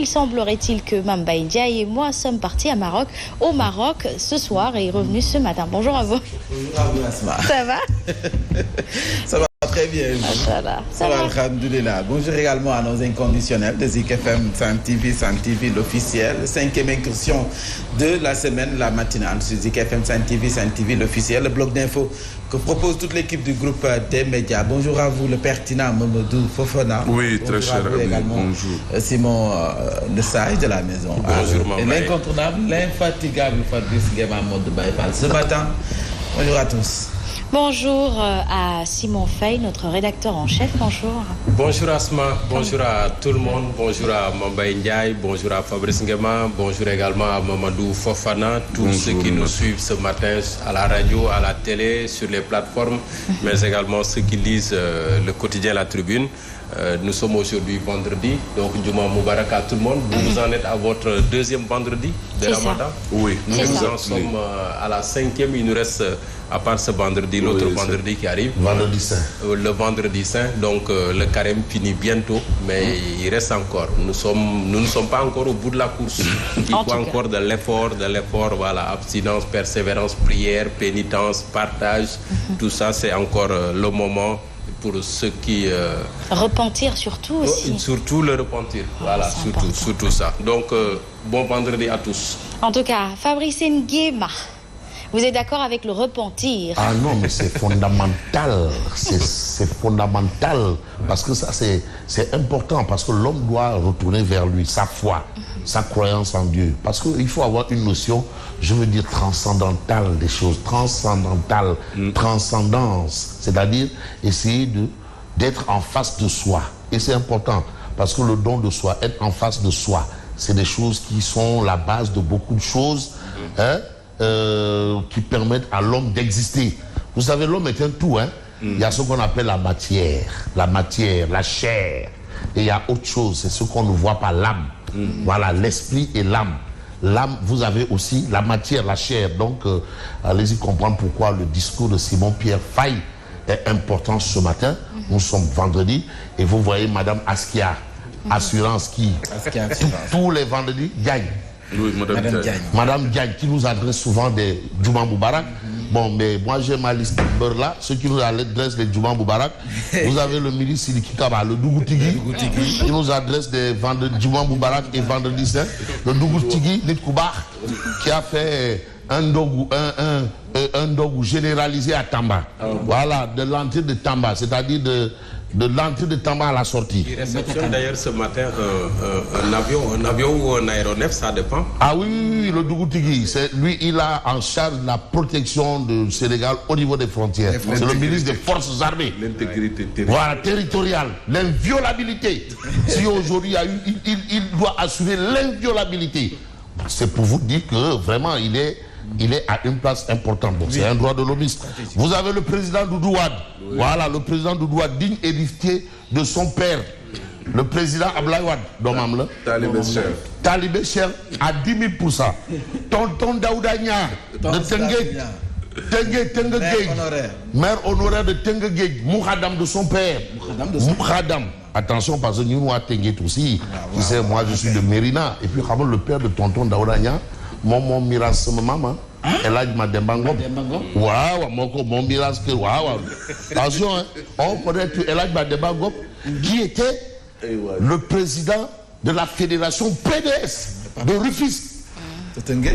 il semblerait-il que Mamba Ndiaye et moi sommes partis au Maroc ce soir et revenu ce matin. Bonjour à vous. Bonjour à vous, Asma. Ça va? Ça va très bien. Ça va. Alhamdoulilah. Bonjour également à nos inconditionnels de Zik FM, Sam TV, l'officiel. 5e incursion de la semaine, la matinale sur Zik FM, Sam TV, l'officiel. Le bloc d'infos que propose toute l'équipe du groupe des médias. Bonjour à vous, le pertinent Mamadou Fofana. Oui, très cher ami. Également, bonjour. Simon le sage de la maison. Bonjour, et l'incontournable, l'infatigable Fabrice Nguema de Baïfal. Ce matin, bonjour à tous. Bonjour à Simon Fay, notre rédacteur en chef. Bonjour. Bonjour Asma, bonjour à tout le monde, bonjour à Mamba Ndiaye, bonjour à Fabrice Nguema, bonjour également à Mamadou Fofana, tous ceux qui nous suivent ce matin à la radio, à la télé, sur les plateformes, mais également ceux qui lisent le quotidien La Tribune. Nous sommes aujourd'hui vendredi, donc Juma Moubarak à tout le monde. Vous en êtes à votre deuxième vendredi de Ramadan. Oui, nous en sommes à la 5e. Il nous reste, à part ce vendredi, l'autre vendredi qui arrive. Vendredi saint. Le vendredi saint, donc le carême finit bientôt, mais il reste encore. Nous ne sommes pas encore au bout de la course. Il faut encore de l'effort, voilà, abstinence, persévérance, prière, pénitence, partage. Tout ça, c'est encore le moment pour ceux qui... repentir surtout aussi. Surtout le repentir, voilà, surtout ça. Donc, bon vendredi à tous. En tout cas, Fabrice Nguema, vous êtes d'accord avec le repentir? Ah non, mais c'est fondamental. C'est fondamental. Parce que ça, c'est important. Parce que l'homme doit retourner vers lui, sa foi, sa croyance en Dieu. Parce qu'il faut avoir une notion, je veux dire, transcendantale des choses. Transcendantale, transcendance. C'est-à-dire essayer d'être en face de soi. Et c'est important. Parce que le don de soi, être en face de soi, c'est des choses qui sont la base de beaucoup de choses. Qui permettent à l'homme d'exister. Vous savez, l'homme est un tout. Il y a ce qu'on appelle la matière, la chair. Et il y a autre chose, c'est ce qu'on ne voit pas, l'âme. Voilà, l'esprit et l'âme. L'âme, vous avez aussi la matière, la chair. Donc, allez-y comprendre pourquoi le discours de Simon-Pierre Faye est important ce matin. Nous sommes vendredi et vous voyez Madame Askia, assurance qui, tous les vendredis, gagne. Oui, Madame Diagne qui nous adresse souvent des Djuma Moubarak. Bon, mais moi j'ai ma liste là, ceux qui nous adressent des Djuma Moubarak. Vous avez le ministre Sidiki Kaba, le Dougoutigi, qui nous adresse des Djuma Moubarak et vendredi saint. Le Dougoutigi, Nitkoubar, qui a fait un dogou généralisé à Tamba. Voilà, de l'entrée de Tamba, c'est-à-dire de l'entrée de Tamba à la sortie. Il réceptionne d'ailleurs ce matin un avion ou un aéronef, ça dépend. Ah oui, le Dougoutigi, lui, il a en charge la protection du Sénégal au niveau des frontières. C'est le ministre des Forces armées. L'intégrité territoriale. Voilà, territoriale, l'inviolabilité. Si aujourd'hui il doit assurer l'inviolabilité, c'est pour vous dire que vraiment il est à une place importante. Bon, c'est un droit de l'homiste. Vous avez le président Doudou Wade. Voilà, le président Doudou Wade, digne héritier de son père, le président Ablaye Wade, Domamle. Talibé Cher à 10 000%. Tonton Daouda Niang de Tengue, maire honoraire de Tengue, Mouhadam de son père. Mouhadam. Attention, parce que nous, à Tengue aussi. Tu sais, moi, je suis de Mérina. Et puis, le père de tonton Daouda Niang, mon miras maman, elle a dit ma dembangom. Waouh, mon miras que waouh. Attention, on connaît tout. Elle a dit ma dembangom, qui était le président de la fédération PDS de Rufisque.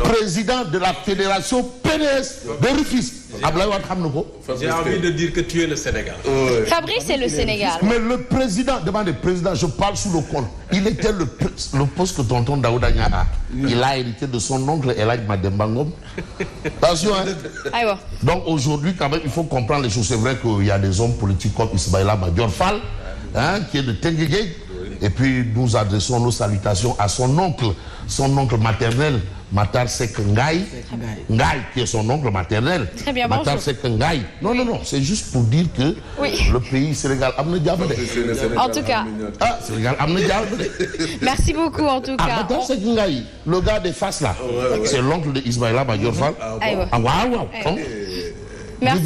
Président de la fédération PDS de Rufisque. J'ai envie de dire que tu es le Sénégal. Fabrice est le Sénégal. Mais le président, demandez président, je parle sous le col. Il était le poste que tonton Daouda Niang a. Il a hérité de son oncle Elhadj Madembangom. Attention, hein. Donc aujourd'hui, quand même, il faut comprendre les choses. C'est vrai qu'il y a des hommes politiques comme Ismaïla Madior Fall, qui est de Tenguegeg. Et puis nous adressons nos salutations à son oncle maternel, Matar Sek Ngaï, qui est son oncle maternel. Très bien, Matar Sek Ngaï. Non, c'est juste pour dire que le pays Sénégal a en tout cas. Sénégal a Merci beaucoup en tout cas. Matar Sek Ngaï, le gars des faces là, c'est l'oncle de Ismaïla Madior Fall. Merci.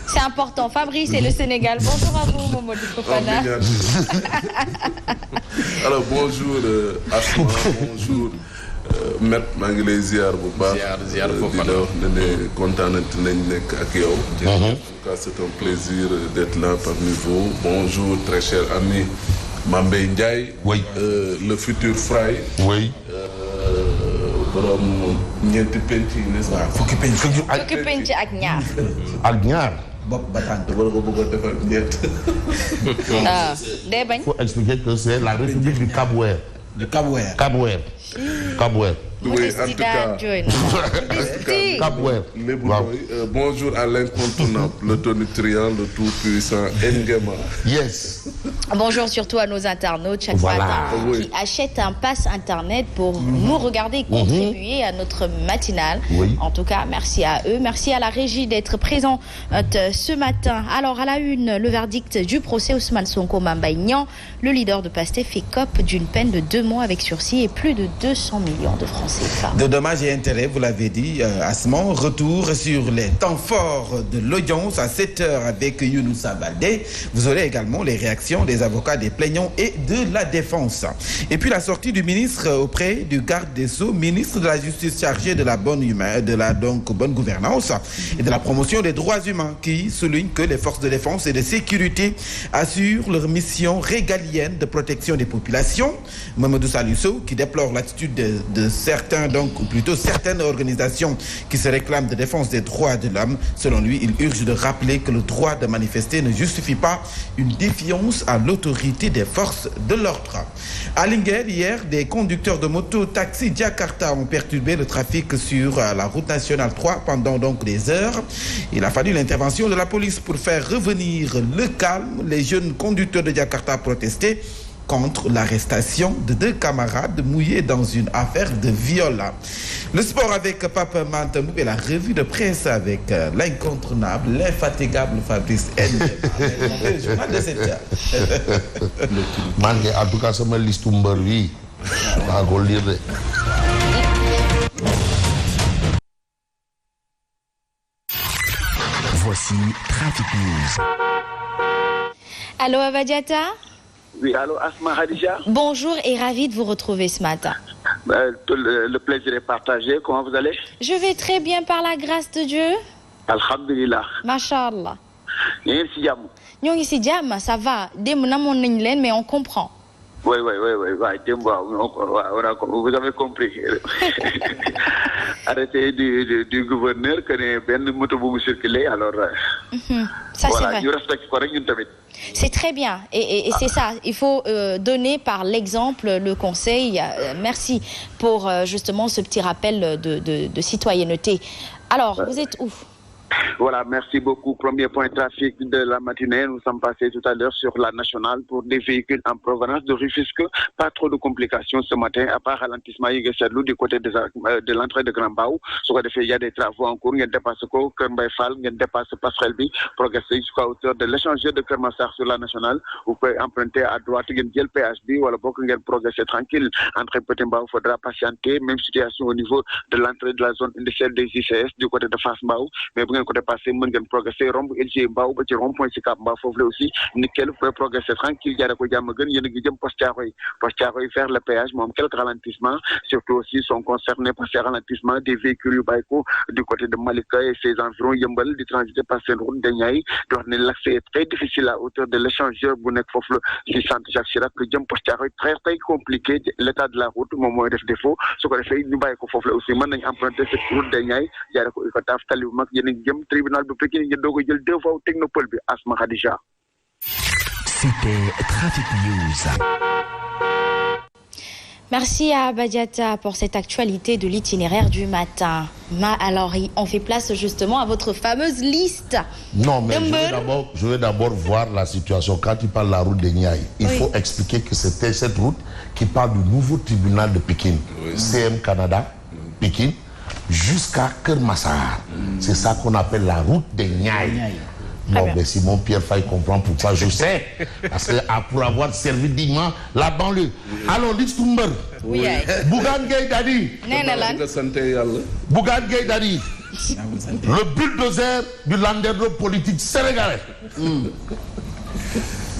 C'est important. Fabrice et le Sénégal. Bonjour à vous, Mamadou Fofana. Alors bonjour Asma, bonjour Maître maa ngi lay ziar bu baax. ziar Fofana di la wax ne kontaanante nañ nekk ak yow. En tout cas c'est un plaisir d'être là parmi vous. Bonjour très cher ami Mambay Ndiaye. Oui. Le futur Fry. Oui. borom ñeenti penc yi n'est-ce pas. fukki penc ak ñaar. ak ñaar. bopp ba tànk. wala ko bëgg a defar ñett. Day bañ. Il faut expliquer que c'est la République du Cap-Vert. du Cap-Vert. Cap-Vert. Cap-Vert. Oui, en tout cas. Cap-Vert. Bonjour à l'incontournable, le tonitruand, le tout-puissant Nguema. Yes. Bonjour surtout à nos internautes chaque matin qui achètent un pass internet pour nous regarder et contribuer à notre matinale. Oui. En tout cas, merci à eux. Merci à la régie d'être présent ce matin. Alors, à la une, le verdict du procès Ousmane Sonko Mambay Niang, le leader de Pastef écope d'une peine de 2 mois avec sursis et plus de 200 millions de francs CFA. De dommages et intérêts, vous l'avez dit, Asman. Retour sur les temps forts de l'audience à 7h avec Younoussa Baldé. Vous aurez également les réactions des avocats des plaignants et de la défense. Et puis la sortie du ministre auprès du garde des Sceaux, ministre de la Justice chargé de la bonne gouvernance et de la promotion des droits humains, qui souligne que les forces de défense et de sécurité assurent leur mission régalienne de protection des populations. Mamadou Salusso, qui déplore l'attitude de certaines organisations qui se réclament de défense des droits de l'homme. Selon lui, il urge de rappeler que le droit de manifester ne justifie pas une défiance à l'autorité des forces de l'ordre. À Linguère, hier, des conducteurs de moto taxi Jakarta ont perturbé le trafic sur la route nationale 3 pendant donc des heures. Il a fallu l'intervention de la police pour faire revenir le calme. Les jeunes conducteurs de Jakarta protestaient contre l'arrestation de 2 camarades mouillés dans une affaire de viol. Le sport avec Papa Mantamou et la revue de presse avec l'incontournable, l'infatigable Fabrice N. Le journal de 7h. En tout cas, c'est ma liste oui. Voici Trafic News. Allô, Avadiata? Oui, allô, Asma Hadija. Bonjour et ravi de vous retrouver ce matin. Le plaisir est partagé. Comment vous allez? Je vais très bien par la grâce de Dieu. Alhamdulillah. Machallah. Ñoo ngi si jàmm, ça va. Dem namoon nañ leen mais on comprend. Oui. Vous avez compris. Arrêtez du gouverneur que ne benn moto bu mu circuler alors. Ça voilà, c'est vrai. Ñu respecte ko rek ñun tamit. C'est très bien et c'est ça. Il faut donner par l'exemple le conseil. Merci pour justement ce petit rappel de citoyenneté. Alors, vous êtes où? Voilà, merci beaucoup. Premier point trafic de la matinée. Nous sommes passés tout à l'heure sur la nationale pour des véhicules en provenance de Rufisque. Pas trop de complications ce matin, à part ralentissement du côté de l'entrée de Grand Bao. Il y a des travaux en cours. Il y a des passes Kermbaïfal, il y a des passes Passerelbi, progresser jusqu'à hauteur de l'échangeur de Kermassar sur la nationale. Vous pouvez emprunter à droite, il y a le PHB, ou alors vous pouvez progresser tranquille. Entre Petit Mbao, il faudra patienter. Même situation au niveau de l'entrée de la zone industrielle des ICS du côté de Fass Mbao. Mais vous côté passé mën ngeen progresser romb LG Mbao ba ci rond point Sicap Mbao foofu la aussi nickel vous pouvez progresser tranquille jaare ko jàmm gën yéen a ngi jëm Poste Thiaroye vers le péage moom quelques ralentissements surtout aussi sont concernés par ces ralentissements des véhicules yu bàyyi ko du côté de Malika et ses environs yëmbal di transiter par seen route de Niayes di wax ne l'accès est très difficile à hauteur de l'échangeur bu nekk foofu la ci centre Jacques Chirac jëm Poste Thiaroye très compliqué l'état de la route moom mooy def défaut su ko defee ñu bàyyi ko foofu la aussi mën nañ emprunter cette route de Niayes jaare ko Icotaf tali bu mag yéen a ngi jëm tribunal de Pékin ngeen doog a jël 2 voies technopole bi Asma Khadija. C'était Trafic News. Merci à Badiata pour cette actualité de l'itinéraire du matin. Alors, on fait place justement à votre fameuse liste. Non, mais je vais d'abord voir la situation. Quand tu parles de la route de Niayes, il faut expliquer que c'était cette route qui parle du nouveau tribunal de Pékin, CM Canada, Pékin, jusqu'à Kermassar. C'est ça qu'on appelle la route de Niayes. Bon, mais Simon Pierre Faye comprend pourquoi je sais. Parce que pour avoir servi dignement la banlieue. Alors, l'Istumber. Oui. Bougane Gueye Dany. Nénalan. Bougane Gueye Dany. Le bulldozer du landerneau politique sénégalais.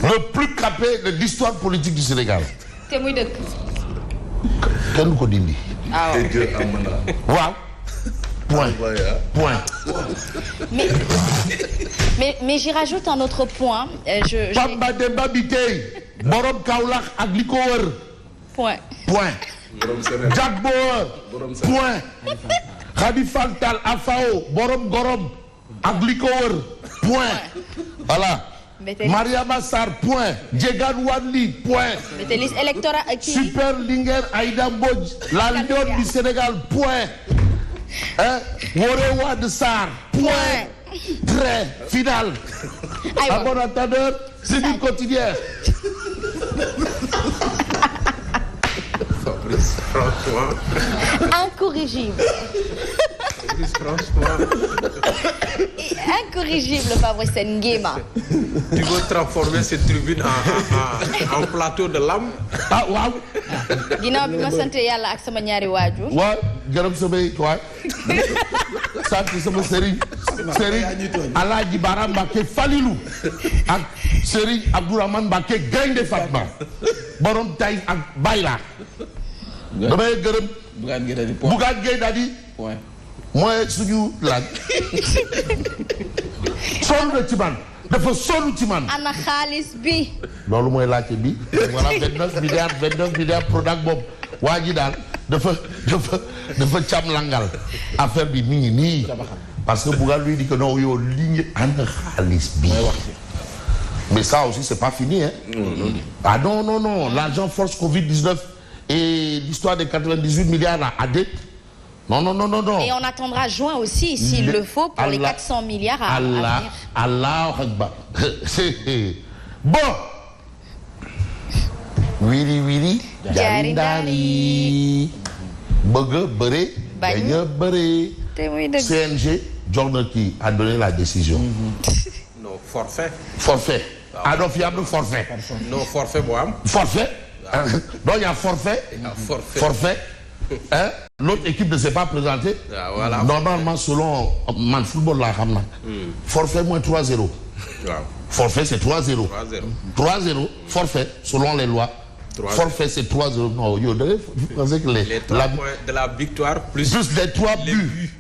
Le plus capé de l'histoire politique du Sénégal. te muy dëkk. Kenn ko dindi. Ah ouais. Waaw. Point. Mais j'y rajoute un autre point. Pamba Demba Bitèye. Borom Kaolack ak li ko wër. Point. Jack Bauer. Point. Khady Fall Tall Afao. Borom Gorom ak li ko wër. Point. Voilà. Mariama Sarr, point. Djegan Wadli, point. Mettez liste électorale qui... Super Linguère Aïda Mbodj, la lionne du Sénégal, point. Wore Wade Sarr, point. Très final. À bon entendeur, c'est du quotidien. Fabrice, franchement. Incorrigible. Franchement. Incorrigible, Fabrice Nguema. Tu veux transformer cette tribune en plateau de lamb? Ah, waaw. Ginnaaw bi ma sant yàlla ak sama ñaari waajur. Waaw, gërëm samay waay. Sant sama Serigne Alaaji Bara Mbacké Falilou ak Serigne Abdourahmane Mbacké Gaynde Fatma. Borom tay ak Bayla. Damay gërëm Bougane Gueye Dany. mooy suñu laaj. sonn na ci man dafa sonn ci man. ana xaalis bi. loolu mooy laajte bi. voilà 29 milliards Prodac boobu waa ji daal dafa cam langal affaire bi mi ngi nii. parce que Bougane lui dit que non yow li nga ana xaalis bi. mais ça aussi c'est pas fini hein. Ah non l'argent force Covid-19 et l'histoire des 98 milliards là à dette. Non. Et on attendra juin aussi, s'il le faut, pour les 400 milliards à venir. Allah Akbar. Bon. Wiri. Jarindari. Bëgg bëre. Bañ a bëre. CNG, journal qui a donné la décision. Non, forfait. Ah non, fiable forfait. Non, forfait, moi. Forfait. Donc il y a forfait. Forfait. Hein? L'autre équipe ne s'est pas présentée. Ah, voilà. Normalement, selon Man Football, là, forfait moins 3-0. Wow. Forfait, c'est 3-0. 3-0, forfait, selon les lois. Forfait, c'est 3-0. Non, vous pensez que les 3 points de la victoire plus les 3 buts.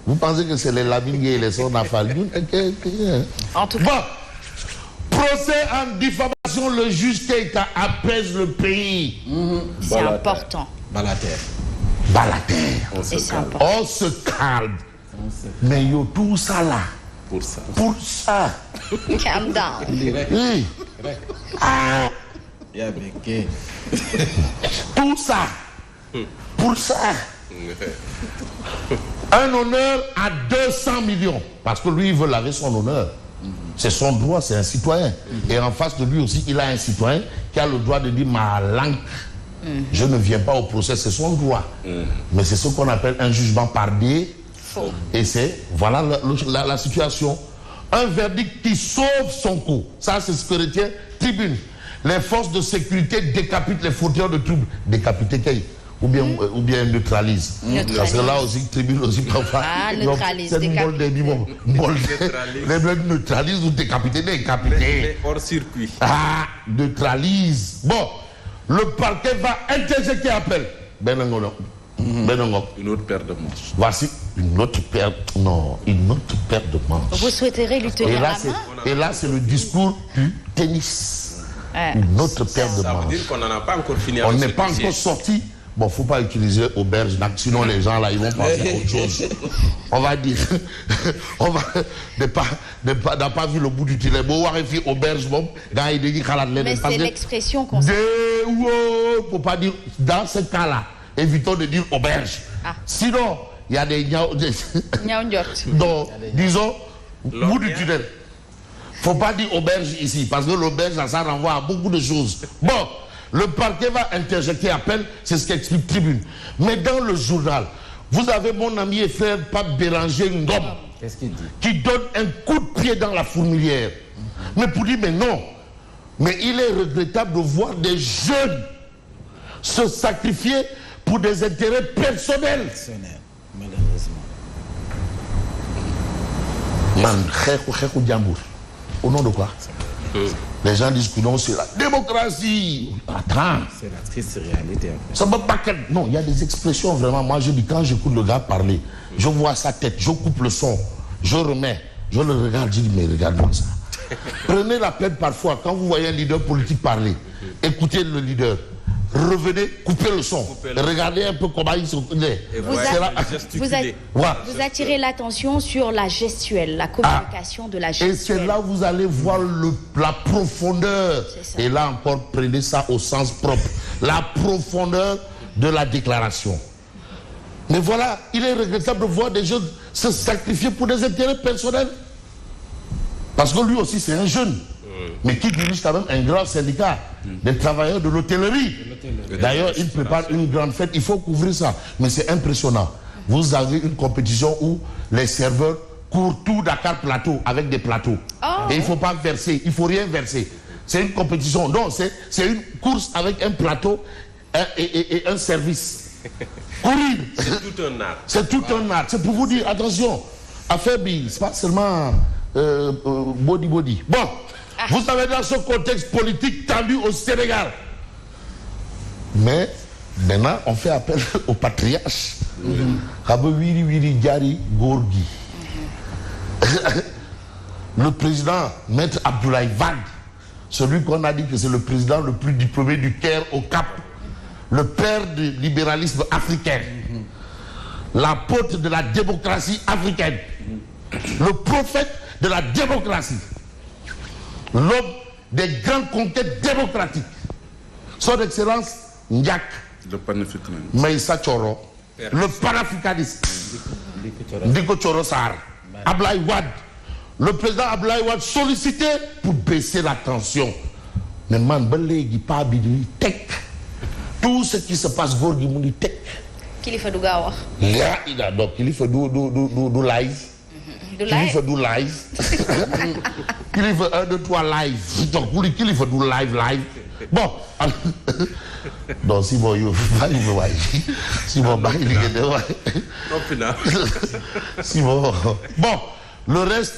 Vous pensez que c'est les Lamine et les Son Nafal. En tout cas. Bon, procès en diffamation, le juge Keïta apaise le pays. C'est important. Balater. On se calme. Mais yo tout ça là. Pour ça. Calm down. Oui. Ah. Tout ça. Pour ça. Un honneur à 200 millions. Parce que lui, il veut laver son honneur. C'est son droit, c'est un citoyen. Et en face de lui aussi, il a un citoyen qui a le droit de dire ma langue. Je ne viens pas au procès, c'est son droit. Mais c'est ce qu'on appelle un jugement par défaut. Et c'est, voilà la situation. Un verdict qui sauve son coup. Ça, c'est ce que retient Tribune. Les forces de sécurité décapitent les fauteurs de troubles. Décapiter qui ou bien neutralise. Parce que là aussi, Tribune aussi parfois. Ah, neutralise. Neutralise ou décapiter. Mais hors circuit. Ah, neutralise. Bon. Le parquet va interjeter appel. Benangolo. Une autre paire de manches. Voici une autre paire de manches. Vous souhaiterez lui tenir la main? Et là, c'est le discours du tennis. Une autre paire de manches. Ça veut dire qu'on n'en a pas encore fini. On n'est pas encore sorti. Bon, faut pas utiliser auberge, sinon les gens là, ils vont penser à autre chose. On va dire, n'a pas vu le bout du tunnel. Bon, on va faire auberge, bon, mais c'est l'expression qu'on sait. Faut pas dire, dans ce cas-là, évitons de dire auberge. Sinon, il y a des donc, disons, bout du tunnel. Faut pas dire auberge ici, parce que l'auberge, ça renvoie à beaucoup de choses. Bon. Le parquet va interjecter appel, c'est ce qu'explique Tribune. Mais dans le journal, vous avez mon ami et frère Pape Béranger Ngom. Qu'est-ce qu'il dit? Qui donne un coup de pied dans la fourmilière. Mais pour dire, mais non. Mais il est regrettable de voir des jeunes se sacrifier pour des intérêts personnels. Malheureusement. Man, au nom de quoi? Les gens disent que non, c'est la démocratie. Attends. C'est la triste réalité. Ça va pas que... Non, il y a des expressions vraiment. Moi, je dis, quand j'écoute le gars parler, je vois sa tête, je coupe le son, je remets, je le regarde, je dis, mais regarde-moi ça. Prenez la peine parfois, quand vous voyez un leader politique parler, écoutez le leader. Revenez, coupez le son. Regardez un peu comment il se... Vous attirez l'attention sur la gestuelle, la communication de la gestuelle. Et c'est là où vous allez voir la profondeur. Et là encore, prenez ça au sens propre. La profondeur de la déclaration. Mais voilà, il est regrettable de voir des jeunes se sacrifier pour des intérêts personnels. Parce que lui aussi, c'est un jeune. Mais qui dirige quand même un grand syndicat des travailleurs de l'hôtellerie. D'ailleurs, il prépare une grande fête, il faut couvrir ça. Mais c'est impressionnant. Vous avez une compétition où les serveurs courent tout Dakar Plateau avec des plateaux. Et il ne faut pas verser, il ne faut rien verser. C'est une compétition. Non, c'est une course avec un plateau et un service. Courir. C'est tout un art. C'est tout un art. C'est pour vous dire, attention, affaire Bill, c'est pas seulement body. Bon. Vous savez, dans ce contexte politique tendu au Sénégal. Mais maintenant, on fait appel au patriarche. Le président, Maître Abdoulaye Wade, celui qu'on a dit que c'est le président le plus diplômé du Caire au Cap, le père du libéralisme africain, l'apôtre de la démocratie africaine, le prophète de la démocratie. L'homme des grandes conquêtes démocratiques. Son Excellence Ndiak. Le panafricanisme. Maïssa Choro. Le panafricanisme. Ndiko Choro Sar. Abdoulaye Wade. Le président Abdoulaye Wade sollicité pour baisser la tension. Mais man, Belégui, pas bidou, tek. Tout ce qui se passe, Gorgi Mouni, tek. Kilifa Dougawa. Là, il a donc, il faut do live. Il faut do live. Il faut 1, 2, 3 live. Donc, il faut do live. Bon. Donc, si vous voyez, si vous voyez, si vous bon, le reste,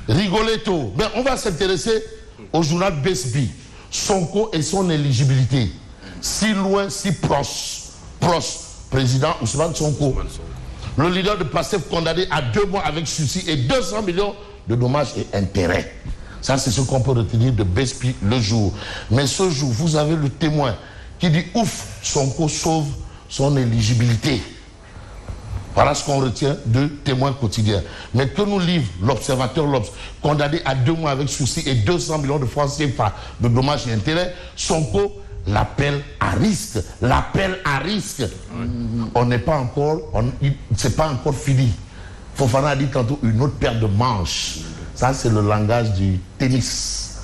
rigoletto. Mais on va s'intéresser au journal Besbi. Sonko et son éligibilité. Si loin, si proche. Président Ousmane Sonko. Le leader de PASTEF condamné à 2 mois avec sursis et 200 millions de dommages et intérêts. Ça, c'est ce qu'on peut retenir de Bespi le jour. Mais ce jour, vous avez le témoin qui dit ouf, Sonko sauve son éligibilité. Voilà ce qu'on retient de témoin quotidien. Mais que nous livre l'observateur L'Obs, condamné à 2 mois avec sursis et 200 millions de francs CFA de dommages et intérêts, Sonko l'appel à risque. On n'est pas encore, c'est pas encore fini. Fofana a dit tantôt une autre paire de manches. Ça, c'est le langage du tennis.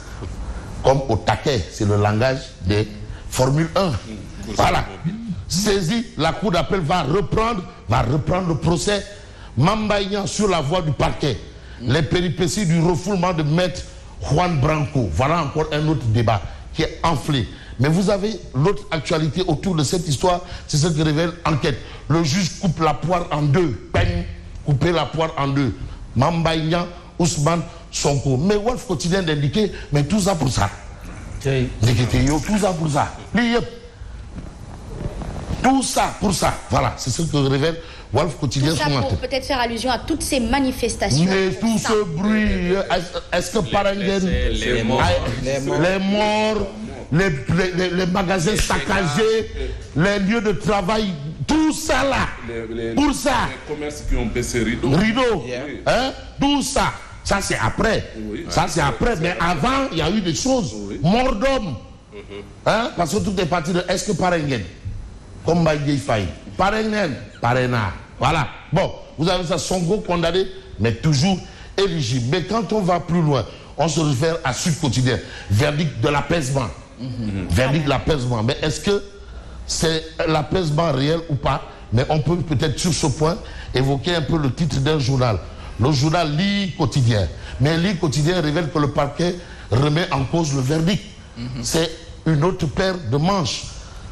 Comme au taquet, c'est le langage des Formule 1. Voilà. Saisi, la cour d'appel va reprendre le procès. Mambaïan sur la voie du parquet. Les péripéties du refoulement de maître Juan Branco. Voilà encore un autre débat qui est enflé. Mais vous avez l'autre actualité autour de cette histoire, c'est ce que révèle l'enquête. Le juge coupe la poire en deux. Couper la poire en deux. Mambaïan, Ousmane, Sonko. Mais Wolf quotidien d'indiquer, mais tout ça pour ça. Tout ça pour ça. Tout ça pour ça. Voilà, c'est ce que révèle Wolf quotidien. Tout ça pour peut-être faire allusion à toutes ces manifestations. Mais tout ce bruit, est-ce que par exemple, les morts, les magasins saccagés, les lieux de travail, tout ça là, pour ça. Les commerces qui ont baissé rideau. Hein, tout ça. Ça c'est après. Oui, ça c'est après. Mais avant, il y a eu des choses. Mort d'homme. Hein, parce que tout est parti de est-ce que Parengen, comme Baïdé Faye, Parengen, Parena. Voilà. Bon, vous avez ça, Sonko condamné, mais toujours éligible. Mais quand on va plus loin, on se réfère à Sud Quotidien. Verdict de l'apaisement. Verdict de l'apaisement. Mais est-ce que c'est l'apaisement réel ou pas? Mais on peut peut-être sur ce point évoquer un peu le titre d'un journal. Le journal Li Quotidien. Mais Li Quotidien révèle que le parquet remet en cause le verdict. C'est une autre paire de manches.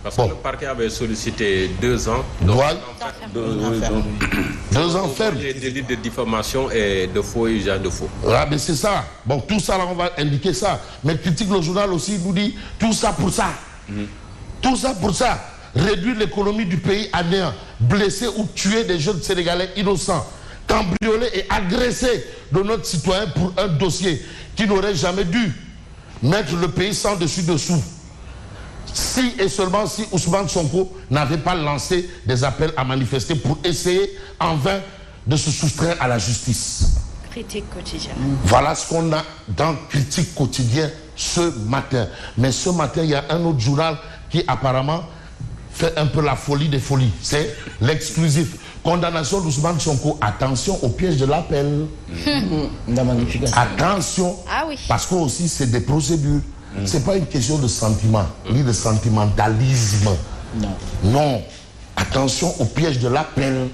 Parce que le parquet avait sollicité 2 ans. Donc, Ouais. 2 ans ferme. Des délits de diffamation et de faux et usage de faux. Ah, mais c'est ça. Bon, tout ça, là, on va indiquer ça. Mais Critique le journal aussi nous dit tout ça pour ça. Tout ça pour ça. Réduire l'économie du pays à néant. Blesser ou tuer des jeunes Sénégalais innocents. Cambrioler et agresser de notre citoyen pour un dossier qui n'aurait jamais dû mettre le pays sans dessus-dessous. Si et seulement si Ousmane Sonko n'avait pas lancé des appels à manifester pour essayer en vain de se soustraire à la justice. Critique quotidienne. Voilà ce qu'on a dans Critique quotidien ce matin. Mais ce matin, il y a un autre journal qui apparemment fait un peu la folie des folies. C'est l'exclusif. Condamnation d'Ousmane Sonko. Attention au piège de l'appel. Attention. Ah oui. Parce que aussi c'est des procédures. C'est pas une question de sentiment, ni de sentimentalisme. Non. Attention au piège de l'appel.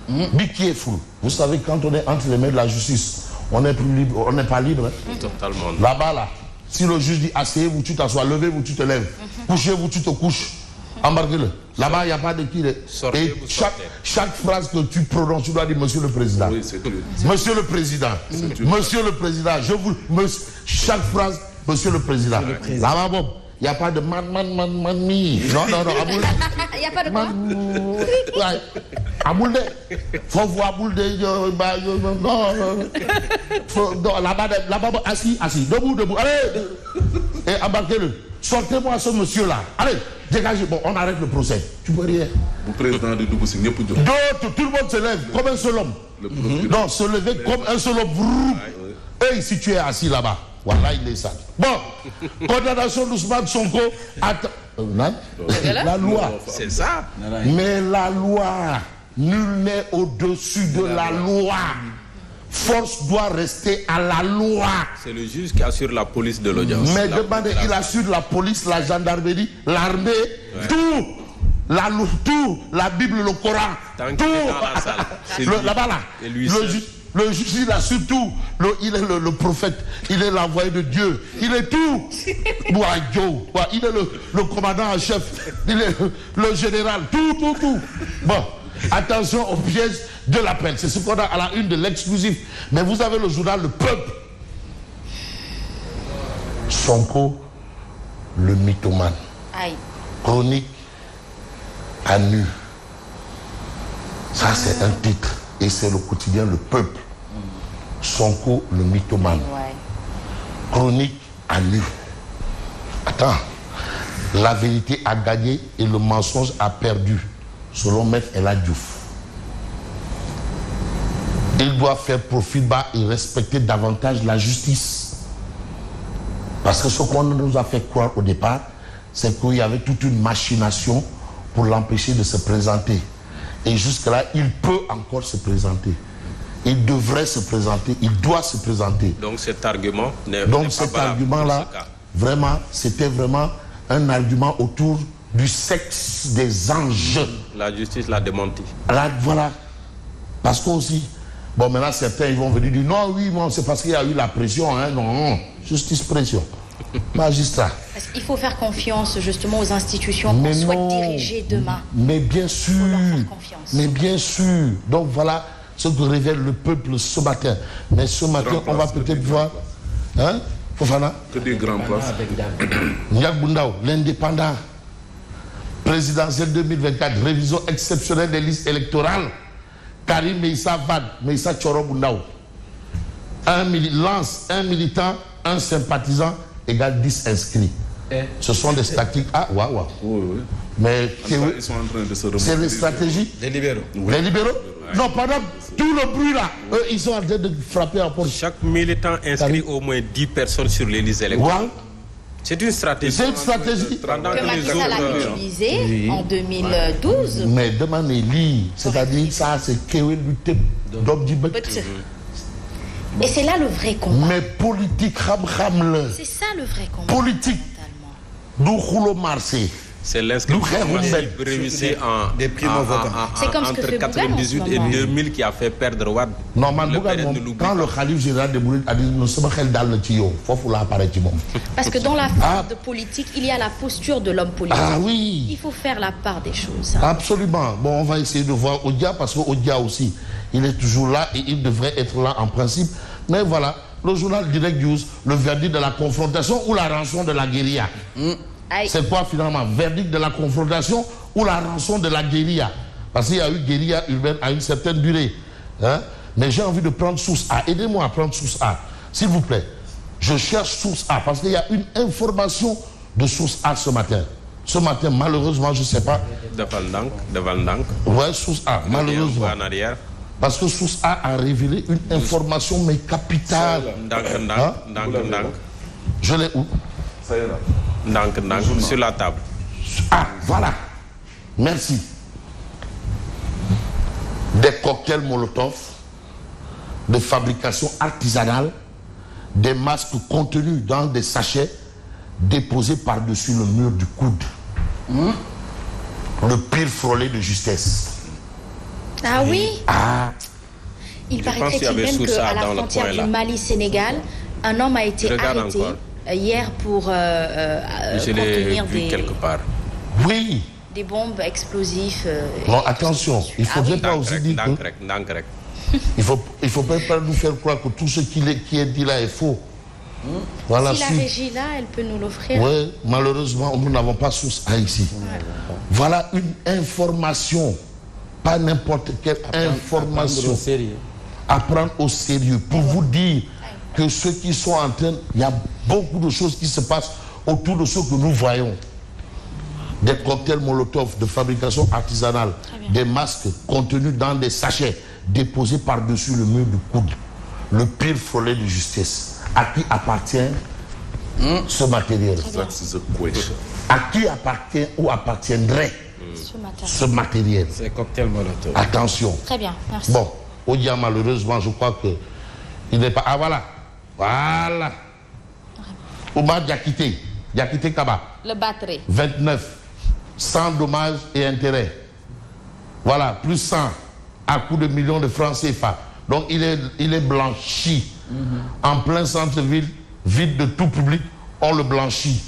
Be careful. Vous savez, quand on est entre les mains de la justice, on n'est plus libre, on n'est pas libre. Totalement. Là-bas, là, si le juge dit asseyez-vous, tu t'assois, levez-vous, tu te lèves, couchez-vous, tu te couches, embarquez-le. Là-bas, il n'y a pas de qui. Et chaque phrase que tu prononces, tu dois dire Monsieur le Président. Oui, c'est tout. Monsieur le Président. Monsieur le Président. Chaque phrase, Monsieur le Président. Là-bas, bon, il n'y a pas de man. Non. Il n'y a pas de quoi? Aboulde. Faut voir Aboulde. Non. Là-bas, assis. Debout. Allez. Et embarquez-le. Sortez-moi ce monsieur-là. Allez, dégagez. Bon, on arrête le procès. Tu peux rien. Le président de Douboussing, D'autres, tout le monde se lève comme un seul homme. Non, se lever comme un seul homme. Et si tu es assis là-bas, voilà, il est sale. Bon, condamnation d'Ousmane Sonko. La loi. C'est ça. Mais la loi, nul n'est au-dessus de la loi. Force doit rester à la loi. C'est le juge qui assure la police de l'audience. Mais demandez, il assure la police, la gendarmerie, l'armée, tout. La Bible, le Coran, Tant tout. qu'il est dans la salle. Là-bas, là. Et lui Le juge, il assure tout. Il est le prophète, il est l'envoyé de Dieu, il est tout. Il est le commandant en chef, il est le général, tout. Bon, attention au piège de l'appel. C'est ce qu'on a à la une de l'exclusif. Mais vous avez le journal Le Peuple. Sonko, le mythomane. Aïe. Chronique à nu. Ça, c'est un titre. Et c'est le quotidien Le Peuple. Sonko, le mythomane. Ouais. Chronique à nu. Attends. La vérité a gagné et le mensonge a perdu. Selon Maître El Hadji Diouf. Il doit faire profil bas et respecter davantage la justice. Parce que ce qu'on nous a fait croire au départ, c'est qu'il y avait toute une machination pour l'empêcher de se présenter. Et jusque-là, il peut encore se présenter. Il devrait se présenter, il doit se présenter. Donc cet argument n'est Donc pas cet valable argument-là, pour ce cas. vraiment, c'était vraiment un argument autour du sexe des anges. La justice l'a démenti. Là, voilà. Parce qu'aussi, bon, maintenant certains ils vont venir dire non, oui, bon, c'est parce qu'il y a eu la pression, hein, non, justice pression. Magistrat. Parce qu'il faut faire confiance justement aux institutions qu'on souhaite diriger demain. Mais bien sûr. Mais bien sûr. Donc voilà ce que révèle Le Peuple ce matin. Mais ce matin, on va peut-être voir. Hein, Fofana? Que des grands places. Ndiak Bundao, l'indépendant. Présidentielle 2024, révision exceptionnelle des listes électorales. Karim Meïssa Vad, Meïssa Choro Bundao. Lance un militant, un sympathisant, égale 10 inscrits. Ce sont des statistiques. Ah, waouh. Oui. Mais Ils sont en train de se remonter. c'est les stratégies. Les libéraux. Les libéraux? Non, pendant tout le bruit là, eux, ils sont en train de frapper à porte. Chaque militant inscrit au moins 10 personnes sur les listes électorales. Wow. C'est une stratégie. C'est une stratégie. Pendant Que que les Macky Sall a autres... utilisé en 2012. Mais demandez lire, c'est-à-dire ça, c'est Kewel Lutte d'Obdibet. Et c'est là le vrai combat. Mais politique, C'est ça le vrai combat. politique, Totalement. d'Oukhoulo Marseille. C'est l'inscription massive réussie des primo-votants. C'est comme ce que fait Bougan en ce 98 et moment. 2000 qui a fait perdre Wade. Non, man, quand le Khalif général de Mouride a dit nous sommes dans le tuyau, il faut l'apparaître. Parce que dans la forme de politique, il y a la posture de l'homme politique. Ah oui. Il faut faire la part des choses. Absolument. Bon, on va essayer de voir Odia parce que Odia aussi, il est toujours là et il devrait être là en principe. Mais voilà, le journal Direct News, le verdict de la confrontation ou la rançon de la guérilla. C'est quoi finalement? Verdict de la confrontation ou la rançon de la guérilla? Parce qu'il y a eu guérilla urbaine à une certaine durée. Hein? Mais j'ai envie de prendre source A. Aidez-moi à prendre source A, s'il vous plaît. Je cherche source A parce qu'il y a une information de source A ce matin. Ce matin, malheureusement, je ne sais pas. De Valdank. Ouais, source A, malheureusement. En arrière. Parce que source A a révélé une information, mais capitale. Ndank. Je l'ai où? Ça y est là. Ndank, sur la table. Ah, voilà. Merci. Des cocktails Molotov, de fabrication artisanale, des masques contenus dans des sachets déposés par-dessus le mur du coude. Le pire frôlé de justesse. Ah oui? Ah. Il paraîtrait même qu'à la frontière du Mali-Sénégal, un homme a été arrêté hier pour contenir quelque part. Oui. Des bombes explosives. Non, attention, il ne faudrait pas aussi dire que... Il faut pas nous faire croire que tout ce qui est dit là est faux. Voilà, si la régie là, elle peut nous l'offrir. Oui, malheureusement, nous n'avons pas source A ici. Voilà une information, pas n'importe quelle information. À prendre au sérieux. Pour vous dire que ceux qui sont en train, il y a beaucoup de choses qui se passent autour de ce que nous voyons. Des cocktails Molotov de fabrication artisanale, des masques contenus dans des sachets déposés par-dessus le mur du coude. Le pire frôlé de justice. À qui appartient ce matériel? À qui appartient ou appartiendrait ce matériel? C'est cocktail Molotov. Attention. Très bien, merci. Bon, Odia, malheureusement, je crois que il n'est pas... Ah, voilà. Voilà. Oumar Diakité Kaba. Le batterie. 29. Sans dommages et intérêts. Voilà, plus 100 à coût de millions de francs CFA. Donc il est blanchi. En plein centre-ville, vide de tout public, on le blanchit.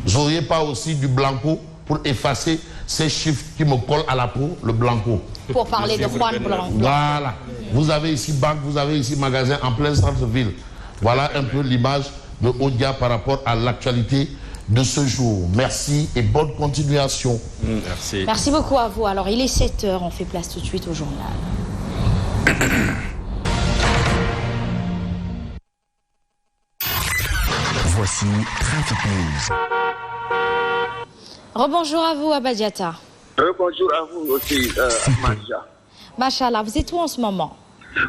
Vous n'auriez pas aussi du blanco pour effacer ces chiffres qui me collent à la peau, le blanco. Pour parler de Juan Blanc. Voilà. Vous avez ici banque, vous avez ici magasin en plein centre-ville. Voilà un peu l'image de Odia par rapport à l'actualité de ce jour. Merci et bonne continuation. Merci. Merci beaucoup à vous. Alors, il est 7h, on fait place tout de suite au journal. Voici Trafic News. Rebonjour à vous, Abadiata. Bonjour à vous aussi, Manja. Machallah, vous êtes où en ce moment?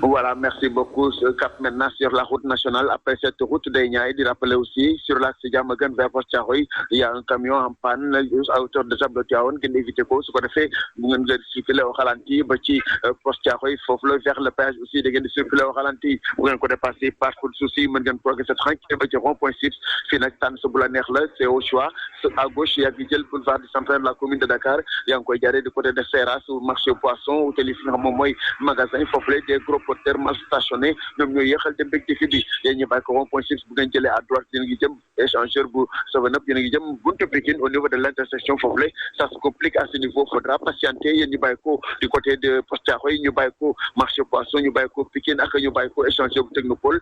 Voilà, merci beaucoup. Ce cap maintenant sur la route nationale. Après cette route d'Aignaï, de rappeler aussi, sur l'axe Diamaguène vers Postiaroy, il y a un camion en panne à hauteur de Zablotiaon qui évite quoi. Ce qu'on a fait, vous avez circulé au ralenti, bâti Postiaroy, Fofle vers le péage aussi, vous avez circulé au ralenti. Vous avez passé par coup de souci, vous avez progressé tranquille, bâti rond-point 6, Finaxtan, Sobulaner-là, c'est au choix. À gauche, il y a le boulevard du centre de la commune de Dakar. Il y a encore garé du côté de Serras, au marché aux poissons, au téléphone, au magasin, Fofle, des gros porteurs mal stationnés ñoom ñooy yéexal dem bég defi bi yéen ñu bàyyi ko rond point 6 bu ngeen jëlee à droite yéen ngi jëm échangeur bu Seven-Up yéen ngi jëm buntu Pikine au niveau de l'intersection foofu ça se complique à ce niveau faudra patienter yéen ñu bàyyi ko du côté de Postiaroy ñu bàyyi ko marché poisson ñu bàyyi ko Pikine ak ñu bàyyi ko échangeur bu Technopole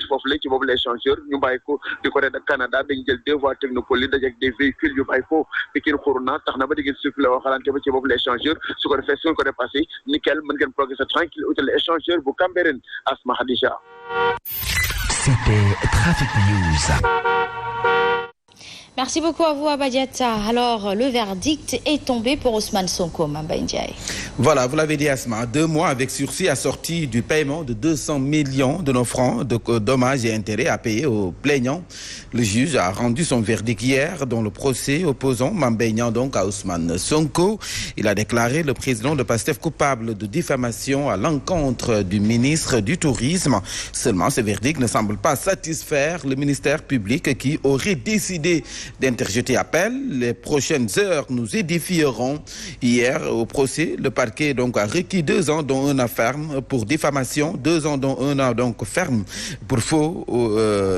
foofu la ci boobu l'échangeur ñu bàyyi ko du côté de Canada dañu jël deux voies Technopole yi dajeek des véhicules ñu bàyyi ko Pikine Xuruna tax na ba di ngeen circuler oo xalante ba ci boobu l'échangeur su ko defee su ko dépassé nickel mën ngeen progresser tranquille utal échangeur bu Cambérène Asma Khadija. C'était Trafic News. Merci beaucoup à vous, Abadiata. Alors, le verdict est tombé pour Ousmane Sonko, Mamba Ndiaye. Voilà, vous l'avez dit, Asma, 2 mois avec sursis assorti du paiement de 200 millions de nos francs de dommages et intérêts à payer aux plaignants. Le juge a rendu son verdict hier dans le procès opposant Mamba Ndiaye donc à Ousmane Sonko. Il a déclaré le président de PASTEF coupable de diffamation à l'encontre du ministre du Tourisme. Seulement, ce verdict ne semble pas satisfaire le ministère public qui aurait décidé d'interjeter appel. Les prochaines heures nous édifieront. Hier, au procès, le parquet donc a requis 2 ans dont 1 an ferme pour diffamation, 2 ans dont 1 an donc ferme pour faux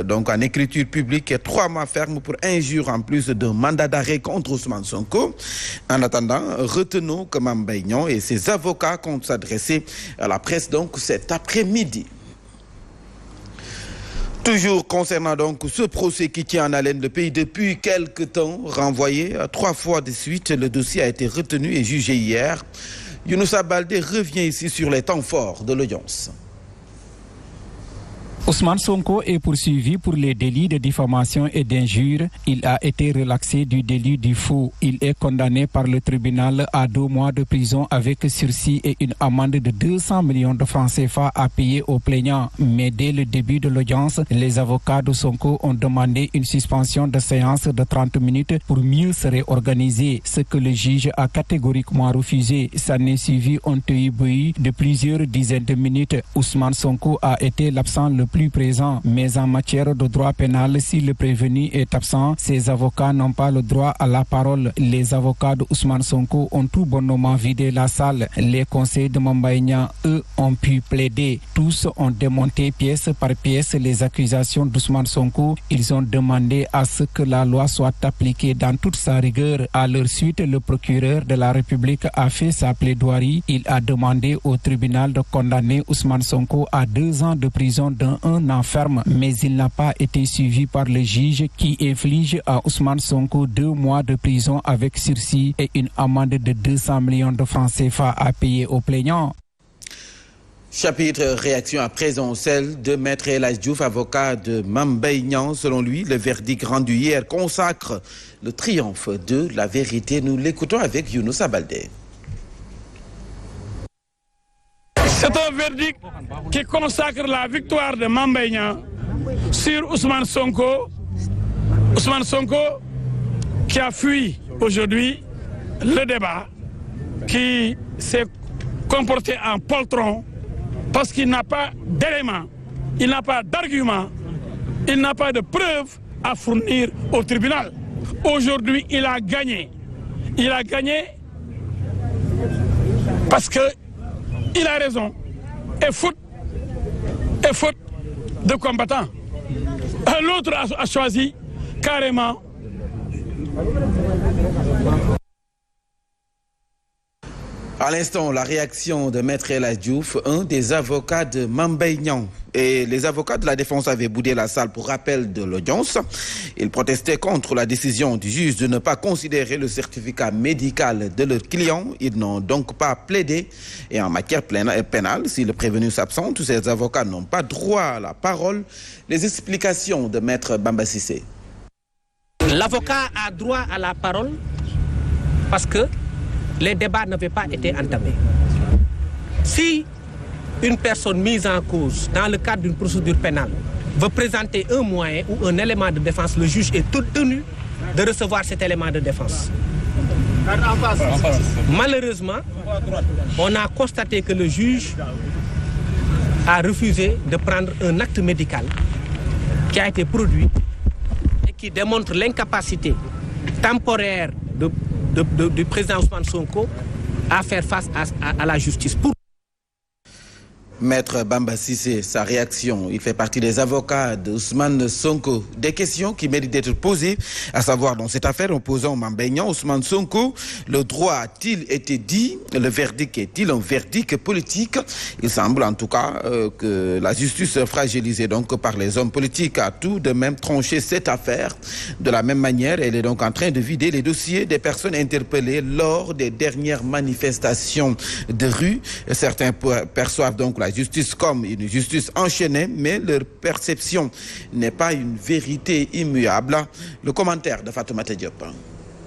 donc en écriture publique et 3 mois ferme pour injure en plus d'un mandat d'arrêt contre Ousmane Sonko. En attendant, retenons que Mame Mbaye Niang et ses avocats comptent s'adresser à la presse donc cet après-midi. Toujours concernant donc ce procès qui tient en haleine le pays depuis quelque temps, renvoyé 3 fois de suite, le dossier a été retenu et jugé hier. Younoussa Baldé revient ici sur les temps forts de l'audience. Ousmane Sonko est poursuivi pour les délits de diffamation et d'injure. Il a été relaxé du délit du faux. Il est condamné par le tribunal à 2 mois de prison avec sursis et une amende de 200 millions de francs CFA à payer aux plaignants. Mais dès le début de l'audience, les avocats de Sonko ont demandé une suspension de séance de 30 minutes pour mieux se réorganiser, ce que le juge a catégoriquement refusé. Ça n'est suivi un tohu-bohu de plusieurs dizaines de minutes. Ousmane Sonko a été l'absent le plus présent, mais en matière de droit pénal, si le prévenu est absent, ses avocats n'ont pas le droit à la parole. Les avocats de Ousmane Sonko ont tout bonnement vidé la salle. Les conseils de Mame Mbaye Niang, eux, ont pu plaider. Tous ont démonté pièce par pièce les accusations d'Ousmane Sonko. Ils ont demandé à ce que la loi soit appliquée dans toute sa rigueur. À leur suite, le procureur de la République a fait sa plaidoirie. Il a demandé au tribunal de condamner Ousmane Sonko à 2 ans de prison d'un an ferme, mais il n'a pas été suivi par le juge qui inflige à Ousmane Sonko 2 mois de prison avec sursis et une amende de 200 millions de francs CFA à payer aux plaignants. Chapitre réaction à présent, celle de Maître El Hadji Diouf, avocat de Mame Mbaye Niang. Selon lui, le verdict rendu hier consacre le triomphe de la vérité. Nous l'écoutons avec Younoussa Baldé. C'est un verdict qui consacre la victoire de Mame Mbaye Niang sur Ousmane Sonko. Ousmane Sonko qui a fui aujourd'hui le débat, qui s'est comporté en poltron parce qu'il n'a pas d'éléments, il n'a pas d'arguments, il n'a pas de preuves à fournir au tribunal. Aujourd'hui, il a gagné. Il a gagné parce que il a raison, et faute de combattants. L'autre a choisi carrément. À l'instant, la réaction de Maître El Hadji Diouf, un des avocats de Mame Mbaye Niang. Et les avocats de la défense avaient boudé la salle pour rappel de l'audience. Ils protestaient contre la décision du juge de ne pas considérer le certificat médical de leur client. Ils n'ont donc pas plaidé. Et en matière pénale, si le prévenu s'absente, ces avocats n'ont pas droit à la parole. Les explications de Maître Bamba Cissé. L'avocat a droit à la parole parce que les débats n'avaient pas été entamés. Si une personne mise en cause dans le cadre d'une procédure pénale veut présenter un moyen ou un élément de défense, le juge est tout tenu de recevoir cet élément de défense. Malheureusement, on a constaté que le juge a refusé de prendre un acte médical qui a été produit et qui démontre l'incapacité temporaire du président Ousmane Sonko à faire face à la justice. Maître Bamba Cissé, sa réaction, il fait partie des avocats d'Ousmane Sonko. Des questions qui méritent d'être posées, à savoir dans cette affaire opposant Mame Mbaye Niang, Ousmane Sonko, le droit a-t-il été dit? Le verdict est-il un verdict politique? Il semble en tout cas que la justice fragilisée donc par les hommes politiques a tout de même tranché cette affaire. De la même manière, elle est donc en train de vider les dossiers des personnes interpellées lors des dernières manifestations de rue. Certains perçoivent donc la justice comme une justice enchaînée, mais leur perception n'est pas une vérité immuable. Le commentaire de Fatoumata Diop.